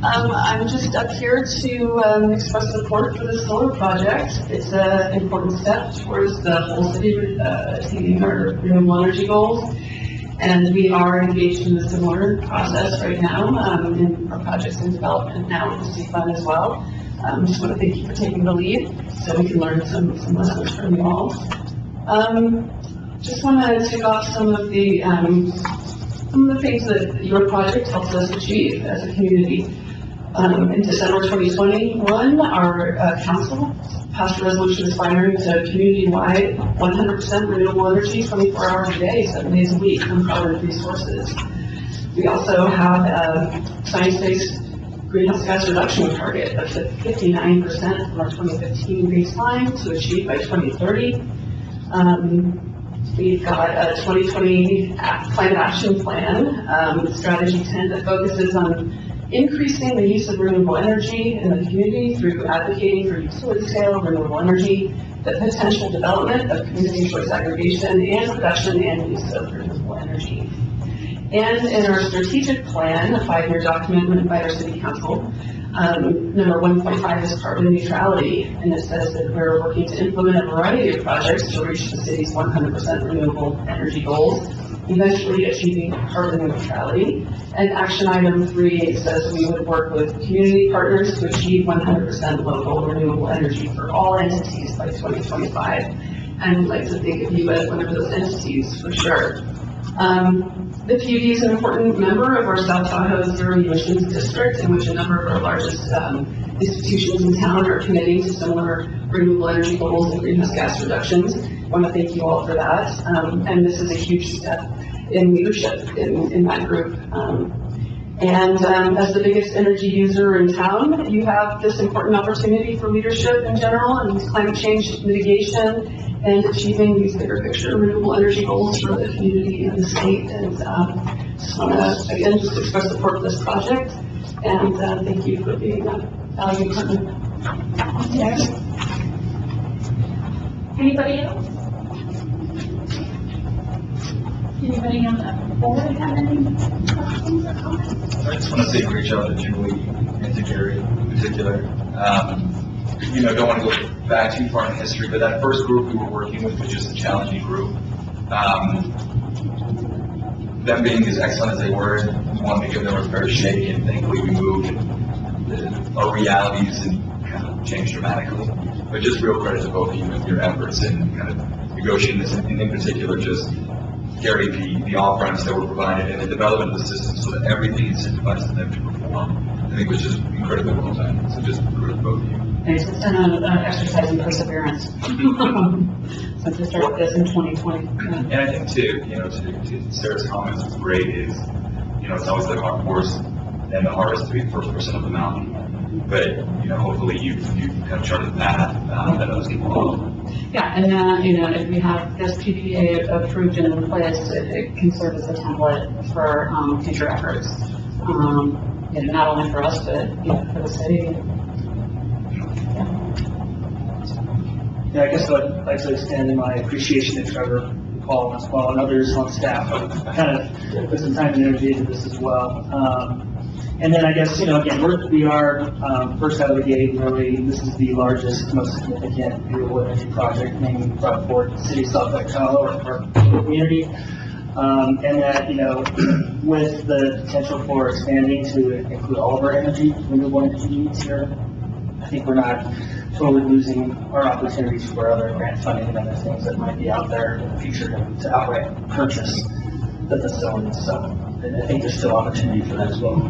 I'm just up here to express support for the solar project. It's an important step towards the whole city achieving our renewable energy goals. And we are engaged in a similar process right now, in our projects in development now with the C Fund as well. Just want to thank you for taking the lead so we can learn some lessons from you all. Just want to tick off some of the things that your project helps us achieve as a community. In December 2021, our council passed a resolution aspiring to community-wide 100% renewable energy, 24 hours a day, 7 days a week from private resources. We also have a science-based greenhouse gas reduction target of 59% from our 2015 baseline to achieve by 2030. We've got a 2020 climate action plan, strategy 10, that focuses on increasing the use of renewable energy in the community through advocating for utility scale renewable energy, the potential development of community choice aggregation and production and use of renewable energy. And in our strategic plan, a 5-year document written by our city council, number 1.5 is carbon neutrality, and it says that we're working to implement a variety of projects to reach the city's 100% renewable energy goals, eventually achieving carbon neutrality. And action item 3 says we would work with community partners to achieve 100% local renewable energy for all entities by 2025. And I'd like to think of you as one of those entities for sure. The PUD is an important member of our South Tahoe Zero Emissions District, in which a number of our largest institutions in town are committing to similar renewable energy goals and greenhouse gas reductions. I want to thank you all for that. And this is a huge step in leadership in that group. As the biggest energy user in town, you have this important opportunity for leadership in general and climate change mitigation and achieving these bigger picture renewable energy goals for the community and the state. And just want to, again, just express support for this project. And thank you for being a valued partner. Anybody else? Anybody on the board have any questions or comments? I just want to say great job to Julie and to Gary in particular. Don't want to go back too far in history, but that first group we were working with was just a challenging group. Them being as excellent as they were, we wanted to give them a fair shake, and thankfully we moved, and our realities and kind of changed dramatically. But just real credit to both of you and your efforts in kind of negotiating this, and in particular just Gary, the off-ramps that were provided and the development of the system so that everything incentivized them to perform, I think was just incredibly well done. So just credit to both of you. It's been an exercise in perseverance since we started this in 2020. And I think too, to Sarah's comments, what's great is, it's always the hard horse and the hardest to be the first person up the mountain. But, hopefully you've kind of charted the path that others can follow. Yeah, and if we have this PPA approved and in place, it can serve as a template for future efforts. Not only for us, but for the city. Yeah, I guess I'd like to extend my appreciation to Trevor, Paul, as well, and others on staff who kind of put some time and energy into this as well. And then I guess, again, we are first out of the gate, really, this is the largest, most significant renewable energy project being brought forward in the city of South Lake Tahoe or our community. And that, with the potential for expanding to include all of our renewable energy needs here, I think we're not totally losing our opportunities for other grant funding and other things that might be out there in the future to outright purchase the facilities. So I think there's still opportunity for that as well.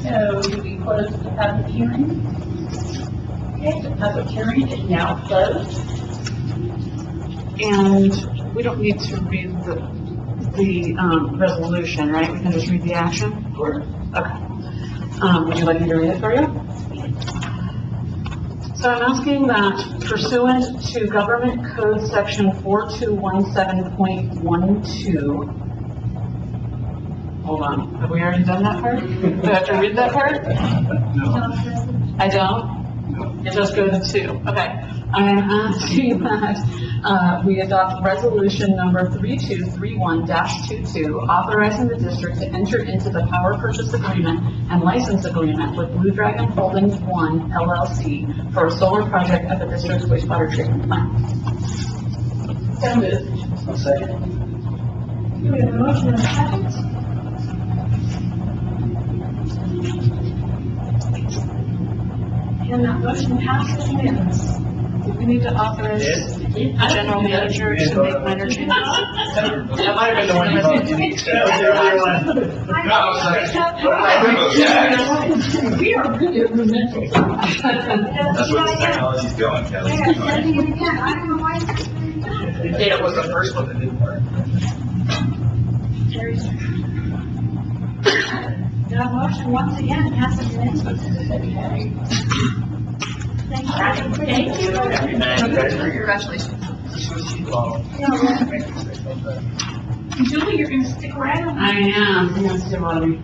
So do we close the public hearing? Okay, the public hearing is now closed. And we don't need to read the resolution, right? We can just read the action? Sure. Okay. Would you like me to read it for you? So I'm asking that pursuant to Government Code Section 4217.12, hold on, have we already done that part? Do I have to read that part? No. I don't? It just goes to 2. Okay. I am asking that we adopt resolution number 3231-22, authorizing the district to enter into the power purchase agreement and license agreement with Blue Dragon Holdings 1 LLC for a solar project at the district's wastewater treatment plant. So moved. I'll second. We have a motion and a second. And that motion passes unanimously. Do we need to authorize the general manager to make minor changes? That might have been the one you voted to each. We are good at remembering. That's where the technology's going, Kelly. Yeah, sending it again. I don't know why it's being done. It was the first one that didn't work. The motion once again passes unanimously. Thank you. Congratulations. Julie, you're going to stick around? I am. Yes, Molly.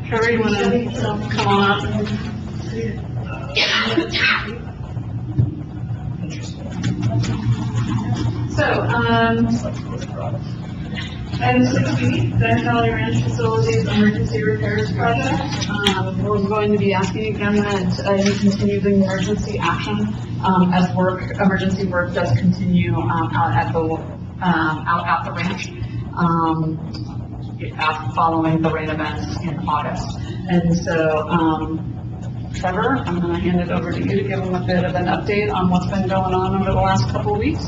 Trevor, you wanna come on up? So, item 6B, Diamond Valley Ranch Facilities Emergency Repairs Project. We're going to be asking again that you continue the emergency action, as emergency work does continue, out at the ranch, following the rain events in August. And so, Trevor, I'm gonna hand it over to you to give them a bit of an update on what's been going on over the last couple of weeks.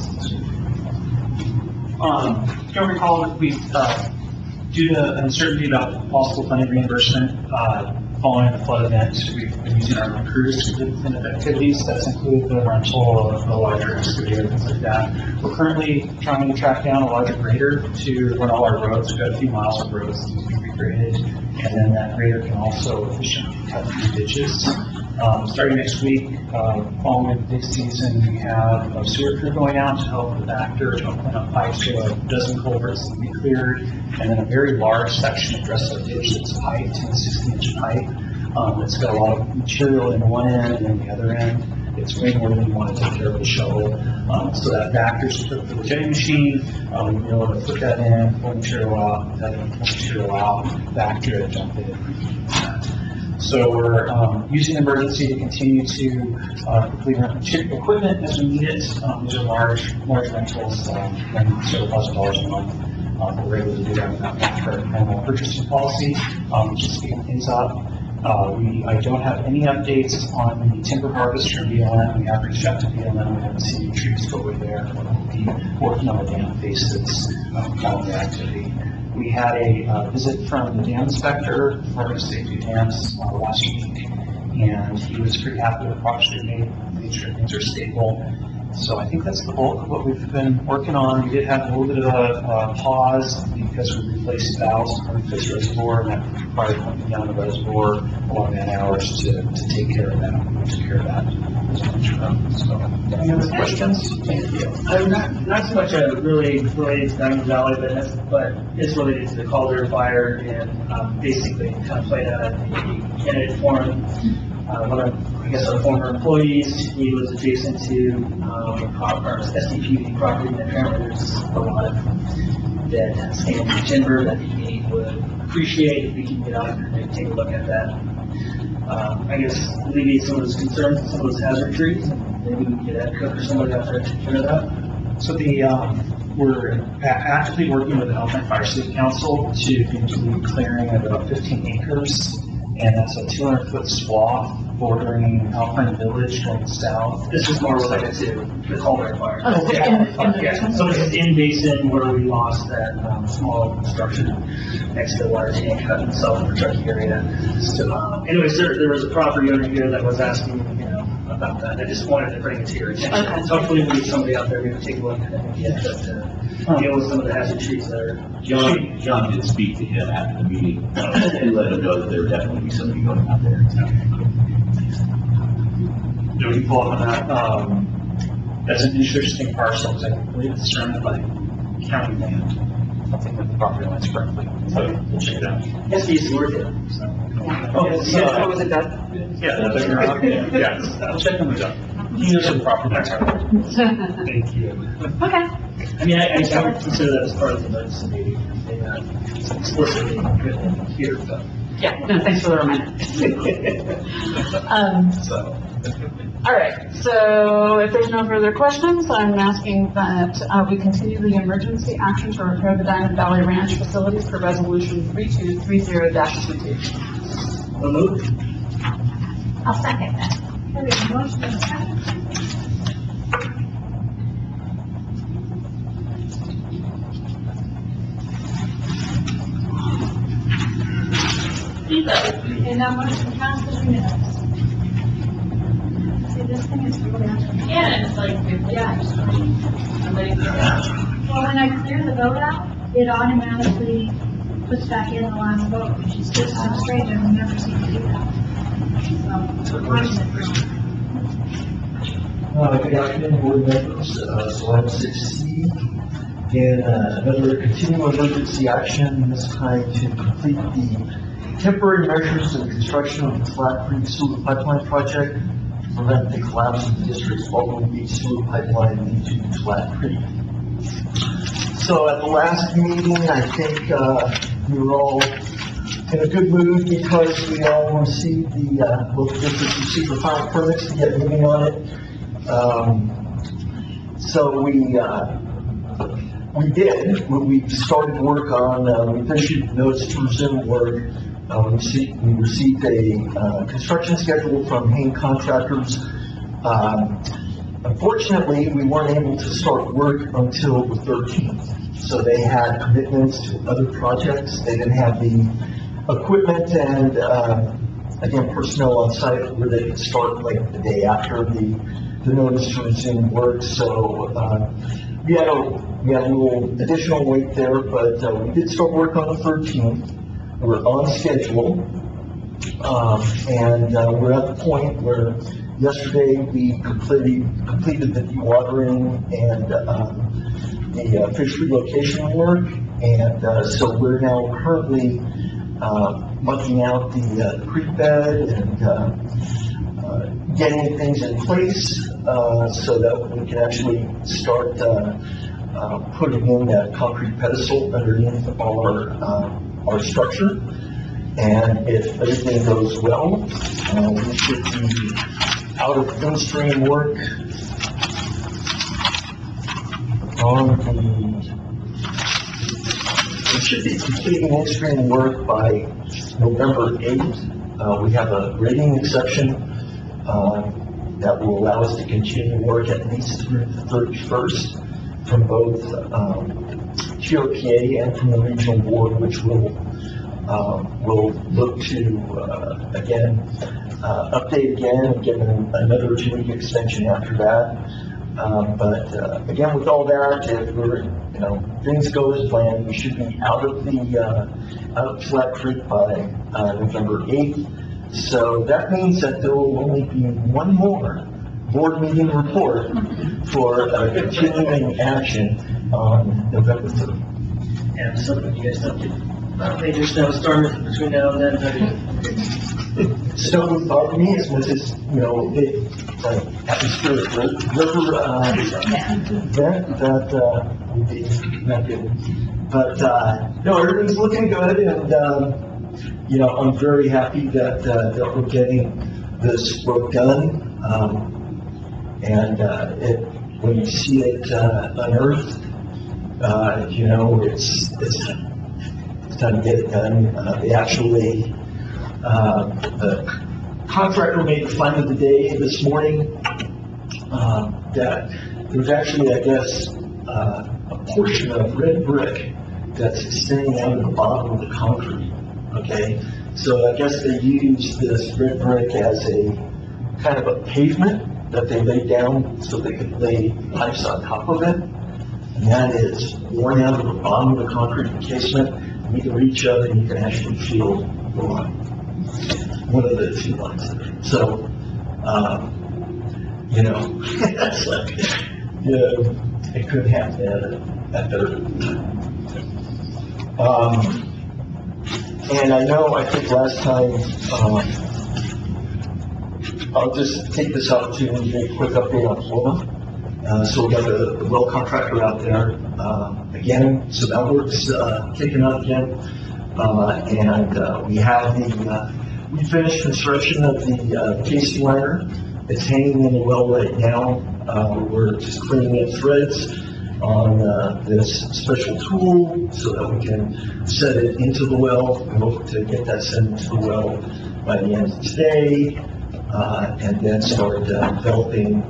You'll recall that we, due to uncertainty about possible funding reimbursement, following the flood event, we've been using our own crews to do cleanup activities. That's included the rental of a larger excavator, things like that. We're currently trying to track down a larger grader to run all our roads. We've got a few miles of roads that need to be regraded, and then that grader can also efficiently cut through ditches. Starting next week, following the dig season, we have a sewer crew going out to help with the Vector, to help clean up pipes, to a dozen culverts that we cleared, and then a very large section of Dressler Ditch that's piped, a 60-inch pipe. It's got a lot of material in one end and then the other end. It's way more than we want to take care of the shovel. So that Vector's equipped with a jetting machine. We'll be able to put that in, pull material out, pull material out, Vector it, jump in. So we're using emergency to continue to complete equipment as we need it. These are large rentals, and several $1,000s a month. We're able to do that without our normal purchasing policy, just speeding things up. I don't have any updates on the timber harvest from BLM. We have reached out to BLM. We haven't seen any trees go away there. We'll be working on the dam faces, calendar activity. We had a visit from the dam inspector for the safety dams last week, and he was pretty happy with the progress we made. Made sure things are stable. So I think that's the bulk of what we've been working on. We did have a little bit of a pause because we replaced valves and replaced reservoir, and that required pumping down the reservoir a lot of man hours to take care of that. We took care of that. So, any other questions? Thank you. Not so much really related to Diamond Valley, but it's related to the Calder fire, and basically kind of played out at the candidate forum. One of, I guess, our former employees, he was adjacent to our SDPD property, and apparently there's a lot of dead standing timber that he would appreciate if we can get out and take a look at that. I guess alleviate some of those concerns and some of those hazard trees, and maybe we can get Ed Cook or somebody out there to take care of that. So we're actively working with the Alpine Fire City Council to complete clearing of about 15 acres, and that's a 200-foot swath bordering Alpine Village going south. This is more related to the Calder fire. Oh, Yeah, so it's in basin where we lost that small construction next to the water tank cut in South Kentucky area. So, anyways, there was a property owner here that was asking, about that. I just wanted to bring it to your attention. Okay. Hopefully we'll get somebody out there to take a look at it and get deal with some of the hazard trees that are. John did speak to him after the meeting and let him know that there would definitely be somebody going out there. Do we pull up on that? That's an interesting parcel, because I believe it's surrounded by county land. I think that the property line's correctly. So we'll check it out. Yes, he used to work there, so. Was it done? Yeah, that's right. Yeah, I'll check them out. He knows the property line's correct. Thank you. Okay. I mean, I would consider that as part of the emergency meeting. They explicitly couldn't hear, but. Yeah, no, thanks for the reminder. All right, so if there's no further questions, I'm asking that we continue the emergency action to repair the Diamond Valley Ranch facilities per resolution 3230-22. So moved. I'll second that. Okay, we have a motion and a second. And now motion passes unanimously. See, this thing is really interesting. Yeah, it's like, yeah, somebody. Well, when I clear the vote out, it automatically puts back in the last vote, which is just so strange. I've never seen it do that. So, watching it for Good afternoon, board members. So item 6C, and another continuing emergency action, this time to complete the temporary measures in the construction of the Flat Creek Sewer Pipeline Project to prevent the collapse of the district's Baldwin Beach Sewer Pipeline into Flat Creek. So at the last meeting, I think, we were all in a good mood because we all received both districts received the final permits to get moving on it. So we did. We started work on, we issued notice to resume work. We received a construction schedule from Hain Contractors. Unfortunately, we weren't able to start work until the 13th. So they had commitments to other projects. They didn't have the equipment and, again, personnel on site where they could start like the day after the notice to resume work. So we had a little additional wait there, but we did start work on the 13th. We're on schedule, and we're at the point where yesterday we completed the dewatering and the fish relocation work, and so we're now currently mucking out the creek bed and getting things in place so that we can actually start putting in that concrete pedestal underneath our structure. And if everything goes well, we should be out of in-stream work we should be completing in-stream work by November 8th. We have a rating exception that will allow us to continue work at least through the 31st from both GOPA and from the regional board, which will look to update again and give another 2-week extension after that. But again, with all that, if things go as planned, we should be out of Flat Creek by November 8th. So that means that there will only be one more board meeting report for continuing action on November 3rd. And something you guys don't do. Major snowstorm between now and then. Snow would bother me as much as, the atmospheric river event that would be not good. But, no, everything's looking good, and, I'm very happy that we're getting this work done. And when you see it unearthed, it's time to get it done. The contractor made the find of the day this morning that there's actually, I guess, a portion of red brick that's extending out of the bottom of the concrete. Okay, so I guess they use this red brick as a kind of a pavement that they laid down so they could lay pipes on top of it. And that is worn out of the bottom of the concrete encasement. And you can reach up and you can actually feel the line. One of the two lines. So, that's like, it could happen at their and I think last time, I'll just take this opportunity to make a quick update on Florida. So we got the well contractor out there again, so that work's kicking up again. And we have we finished construction of the casing liner. It's hanging in the well right now. We're just cleaning up threads on this special tool so that we can set it into the well. We hope to get that set into the well by the end of today, and then start developing.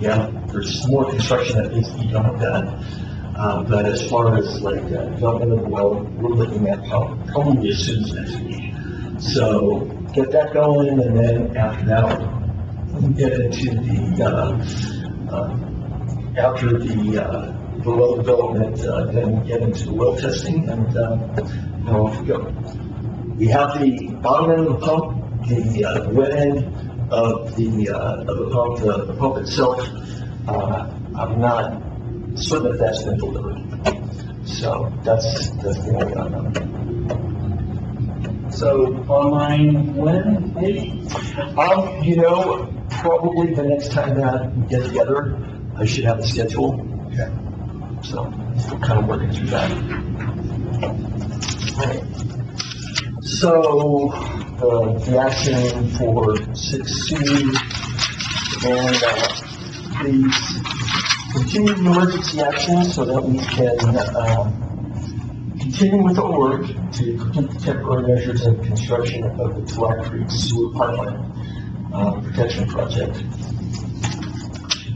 There's more construction that needs to be done with that. But as far as development of the well, we're looking at probably as soon as next week. So get that going, and then after that, we get into after the well development, then we get into the well testing, and off we go. We have the bottom end of the pump, the wet end of the pump, the pump itself. I'm not certain if that's been delivered. So that's the only unknown. So online when, maybe? Probably the next time that we get together, I should have a schedule. Okay. So we're kind of working through that. Right. So, the action for 6C and, please continue the emergency action so that we can, continue with our work to complete the temporary measures and construction of the Tahoe Creek Sewer Pipeline, protection project.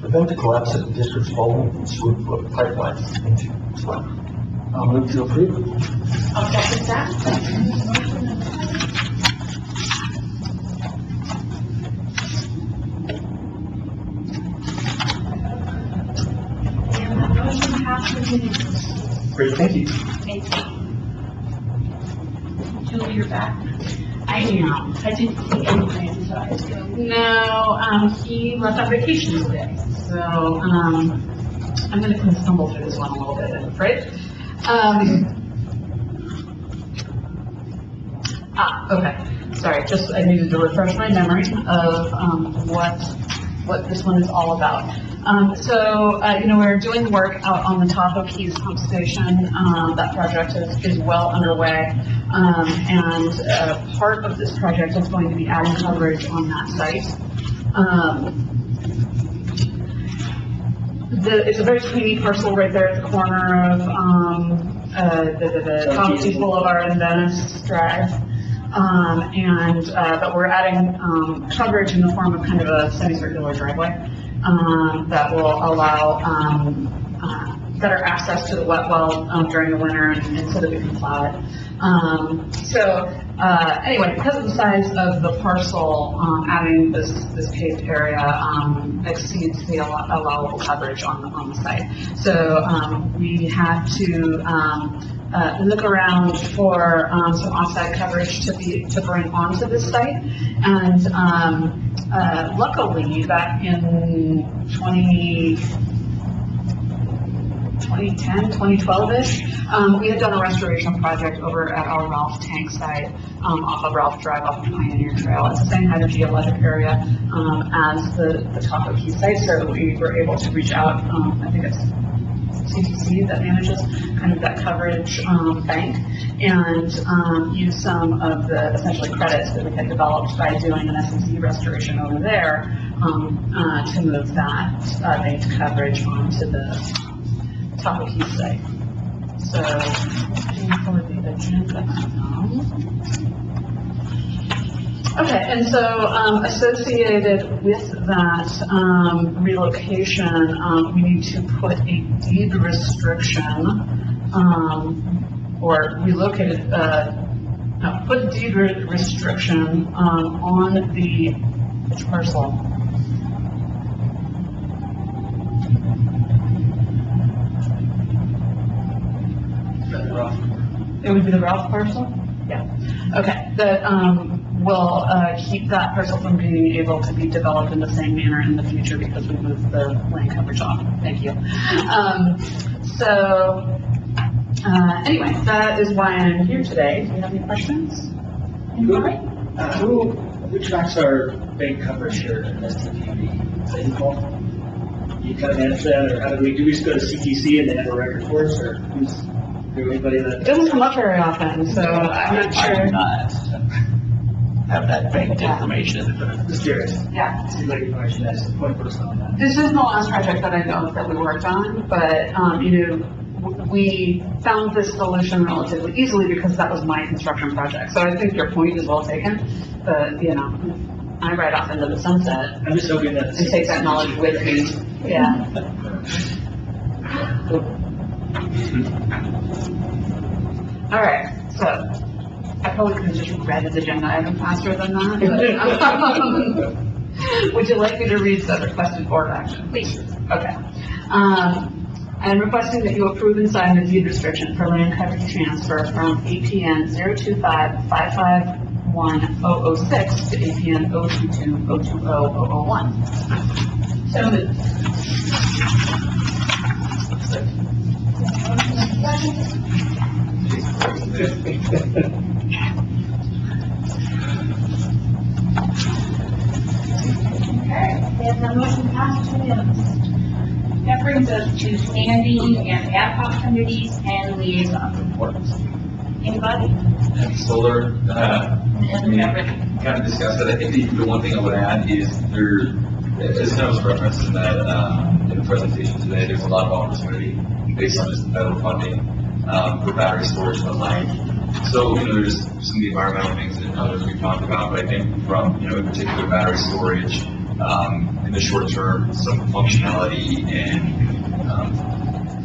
Prevent the collapse of the district's volume sewer pipeline into Tahoe. I'll move to approve. I'll second that. And the motion passes unanimously. Great, thank you. Thank you. Julie, you're back. I know. I didn't see anything, so I was going. No, he left on vacation today, so, I'm gonna kind of stumble through this one a little bit, I'm afraid. Okay, sorry, just, I needed to refresh my memory of, what this one is all about. We're doing work out on the Tahoe Keys pump station. That project is well underway. Part of this project is going to be adding coverage on that site. It's a very teeny parcel right there at the corner of, the Tahoe Keys Boulevard and Venice Drive. But we're adding, coverage in the form of kind of a semicircular driveway, that will allow, better access to the wet well, during the winter and so that we can plow it. Anyway, because of the size of the parcel, adding this paved area, exceeds the allowable coverage on the site. So, we had to, look around for, some offsite coverage to bring onto this site. And, luckily, back in 2010, 2012-ish, we had done a restoration project over at our Ralph Tank site, off of Ralph Drive, off of Pioneer Trail. It's the same hydrogeologic area, as the Tahoe Key site, so we were able to reach out, I think it's CTC that manages kind of that coverage, bank, and, use some of the essentially credits that we had developed by doing an S&C restoration over there, to move that, banked coverage onto the Tahoe Key site. So, for the agenda now. Okay, and so, associated with that, relocation, we need to put a deed restriction, or relocated, put a deed restriction, on the parcel. It would be the Ralph parcel? Yeah. Okay, that, will, keep that parcel from being able to be developed in the same manner in the future because we moved the land coverage off. Thank you. Anyway, that is why I'm here today. Do you have any questions? Anybody? Who tracks our bank coverage here at STPB? Is that you, Paul? You kind of manage that, or how do we just go to CTC and they have a record for us, or who's, is there anybody It that? doesn't come up very often, so I'm not I do sure. not have that banked information. Just curious. Yeah. Seems like you probably should ask the point person on that. This is the last project that I know of that we worked on, but, we found this solution relatively easily because that was my construction project. So I think your point is well taken, but, I ride off into the sunset I'm just hoping that. and take that knowledge with me. Yeah. All right, so I probably could have just read this agenda item faster than that, but, would you like me to read the requested board action? Please. Okay. I'm requesting that you approve and sign the deed restriction for land coverage transfer from APN 025-551-006 to APN 022-020-001. So moved. And the motion passes unanimously. That brings us to standing and ad hoc committees and liaison reports. Anybody? Solar, we kind of discussed it. I think the one thing I would add is there, as kind of was referenced in that, in the presentation today, there's a lot of opportunity based on just the federal funding, for battery storage and the like. So, there's some of the environmental things and others we've talked about, but I think from, in particular battery storage, in the short term, some functionality and,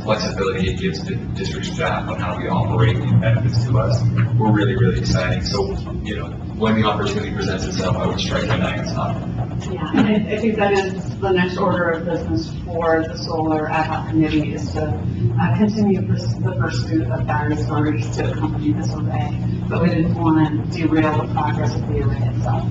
flexibility it gives to district staff on how we operate and benefits to us, we're really, really exciting. So, when the opportunity presents itself, I would strike that on top. Yeah, and I think that is the next order of business for the solar ad hoc committee is to continue the pursuit of battery storage to accompany this array, but we didn't want to derail the progress of the array itself.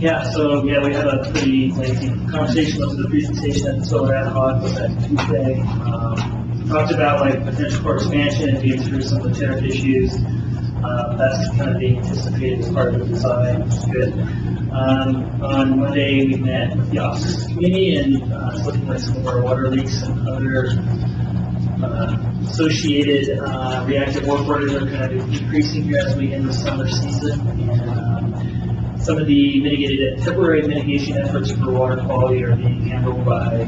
Yeah, so, we had a pretty lengthy conversation after the presentation at the Solar Ad Hoc was that Tuesday. Talked about potential for expansion and being through some of the tariff issues. That's kind of being anticipated as part of the design, which is good. On Monday, we met with the officers committee and looking at some of our water leaks and other associated reactive work orders are kind of increasing here as we end the summer season. And some of the temporary mitigation efforts for water quality are being handled by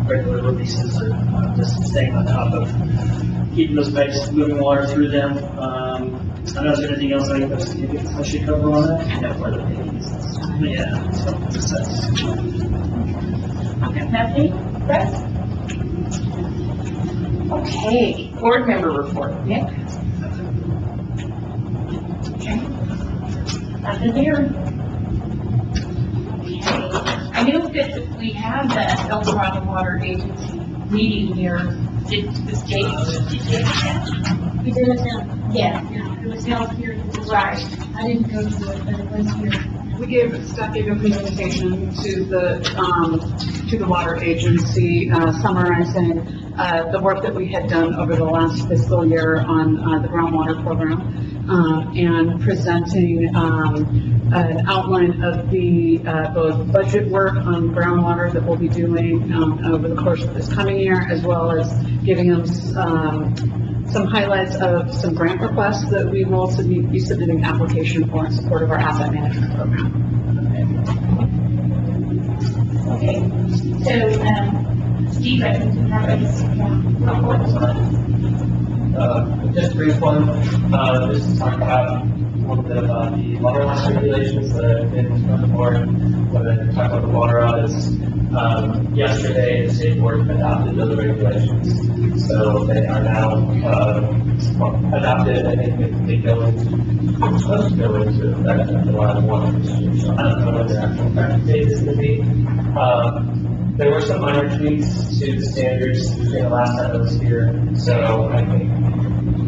regular releases or just staying on top of keeping those pipes moving water through them. I don't know, is there anything else I should cover on that? Yeah, so makes sense. Nothing, Brett? Okay, board member report, Nick? Okay. Nothing here. Okay, I knew that we had the El Dorado Water Agency meeting here. Did this date? We did it now. Yeah, it was held here. Right. I didn't go to it, but it was here. Staff gave a presentation to the water agency, summarizing the work that we had done over the last fiscal year on the groundwater program, and presenting an outline of the both budget work on groundwater that we'll be doing over the course of this coming year, as well as giving them some highlights of some grant requests that we will be submitting application for in support of our asset management program. Okay, so, Steve, I think you have a Just a brief one, just to talk about a little bit about the water loss regulations that have been on the board, whether to talk about the water audits. Yesterday, the state board adopted those regulations, so they are now adopted. I think they go into, supposed to go into effect on July 1. So I don't know what their actual effective date is going to be. There were some minor tweaks to the standards between the last time I was here, so I think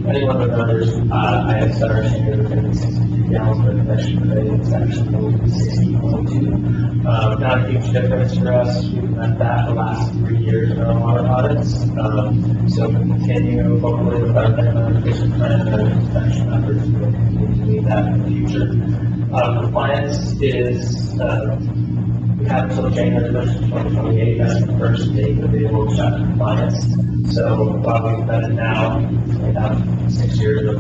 anyone remembers, I had set our standard of 60 gallons per connection per day. It's actually moved to 60.2. Not a huge difference for us. We've met that the last 3 years in our water audits. So we continue hopefully with our efficient plan and inspection efforts. We'll continue to need that in the future. Compliance is, we have until January 1st, 2028. That's the first date that they will check compliance. So while we've done it now, we have 6 years of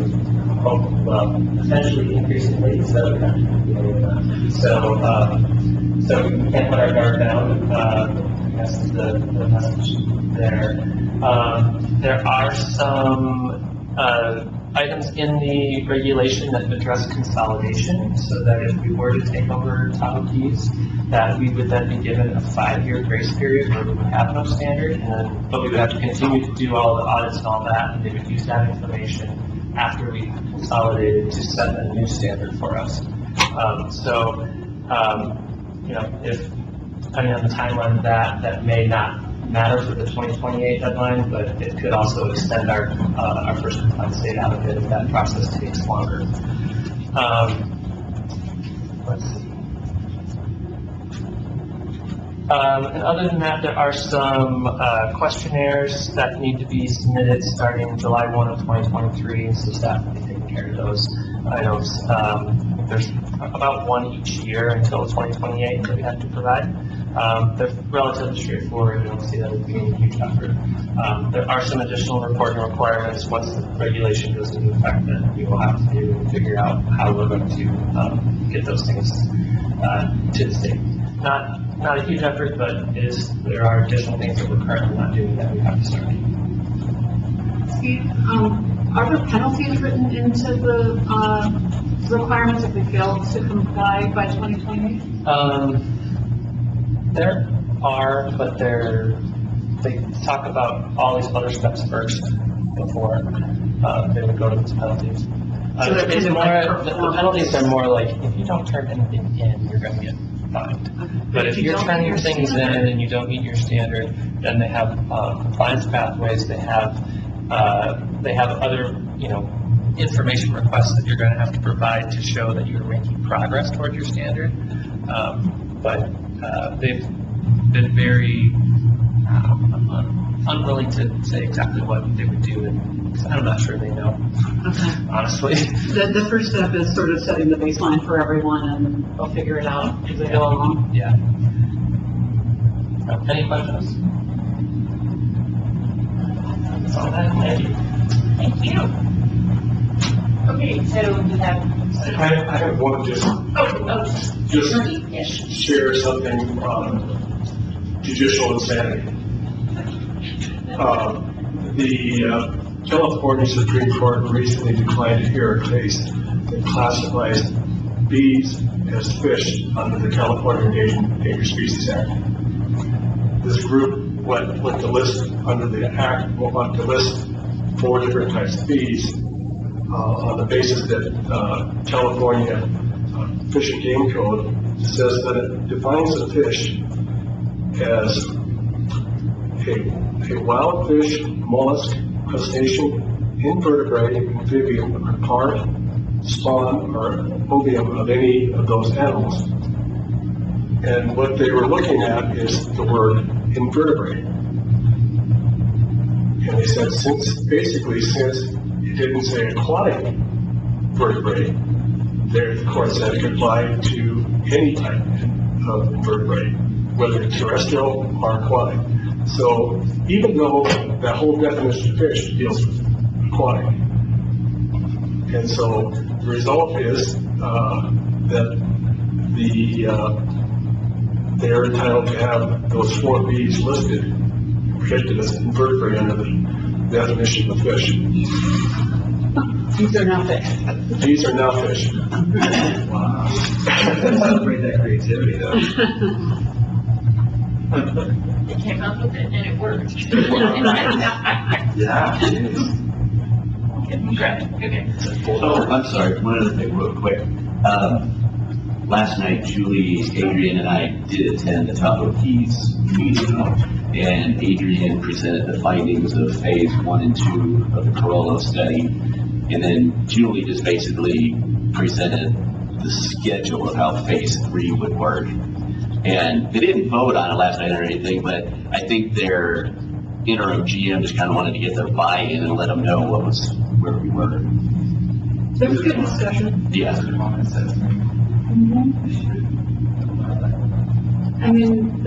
hope, potentially increasingly, so we have to continue with that. So we can't put our guard down, I guess is the message there. There are some items in the regulation that address consolidation, so that if we were to take over Tahoe Keys, that we would then be given a 5-year grace period where we would have no standard, but we would have to continue to do all the audits and all that, and they would use that information after we consolidated to set a new standard for us. If depending on the timeline of that may not matter for the 2028 deadline, but it could also extend our first compliance date out a bit if that process takes longer. Let's see. And other than that, there are some questionnaires that need to be submitted starting July 1 of 2023, so staff will be taking care of those items. There's about one each year until 2028 that we have to provide. They're relatively straightforward. We don't see that as being a huge effort. There are some additional reporting requirements once the regulation goes into effect that we will have to do and figure out how we're going to get those things to the state. Not a huge effort, but there are additional things that we're currently not doing that we have to start. Steve, are there penalties written into the requirements if we fail to comply by 2028? There are, but they talk about all these other steps first before they would go to these penalties. So they're It's kind of more, like the penalties are more like, if you don't turn anything in, you're going to get fined. But if you're turning things in and you don't meet your standard, then they have compliance pathways. They have other, information requests that you're going to have to provide to show that you're making progress toward your standard. But they've been very unwilling to say exactly what they would do, and I'm not sure they know, honestly. The first step is sort of setting the baseline for everyone, and they'll figure it out as they go along. Yeah. Any questions? That's all I have. Thank you. Thank you. Okay, so we have, I have one just yes. share something, judicial insanity. The California Supreme Court recently declined to hear a case that classifies bees as fish under the California Endangered Species Act. This group went to list under the act, went to list 4 different types of bees on the basis that California Fish and Game Code says that it defines a fish as a wild fish, mollusk, crustacean, invertebrate, amphibian, or part, spawn, or ovium of any of those animals. And what they were looking at is the word invertebrate. And they said since it didn't say aquatic vertebrate, the court said it could apply to any type of invertebrate, whether it's terrestrial or aquatic. So even though that whole definition of fish deals with aquatic, and so the result is that they're entitled to have those 4 bees listed, protected as invertebrate under the definition of fish. These are not fish. These are now fish. Wow. Celebrate that creativity, though. They came up with it and it worked. Yeah. Okay. Oh, I'm sorry, one other thing real quick. Last night, Julie, Adrian, and I did attend the Tahoe Keys meeting, and Adrian presented the findings of phase 1 and 2 of the Corolla study, and then Julie just basically presented the schedule of how phase 3 would work. And they didn't vote on it last night or anything, but I think their interim GM just kind of wanted to get their buy-in and let them know where we were. There was good discussion. Yeah. I mean,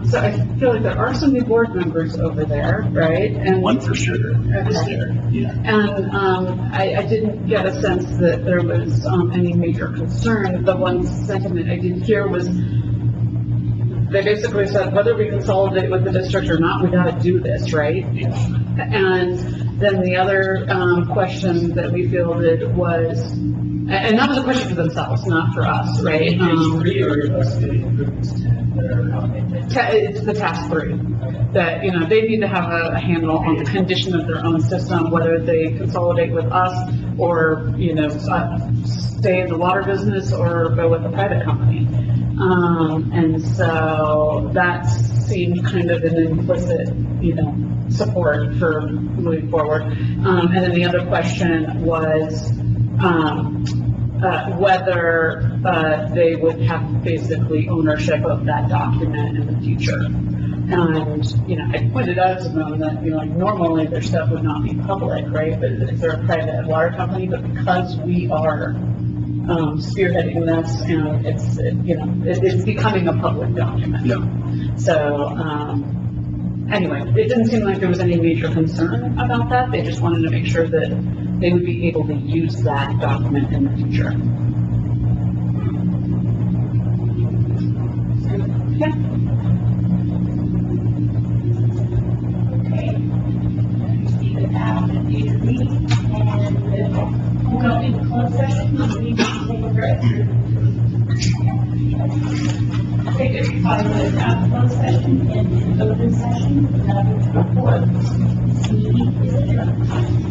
so I feel like there are some new board members over there, right? And One for sure. Okay. Yeah. And I didn't get a sense that there was any major concern. The one sentiment I did hear was they basically said, whether we consolidate with the district or not, we got to do this, right? Yeah. And then the other question that we fielded was, and that was a question for themselves, not for us, right? It's the task 3, that, they need to have a handle on the condition of their own system, whether they consolidate with us or, stay in the water business or go with a private company. And so that seemed kind of an implicit, support for moving forward. And then the other question was, whether they would have basically ownership of that document in the future. And, I pointed out to them that, normally their stuff would not be public, right? But if they're a private water company, but because we are spearheading this, and it's, it's becoming a public document. Yeah. So, anyway, it didn't seem like there was any major concern about that. They just wanted to make sure that they would be able to use that document in the future. Yeah. Okay. Keep it out and do your meeting, and we'll go into closed session, we need to take a break. Take a 5-minute out of closed session and open session, another report. Meeting is adjourned.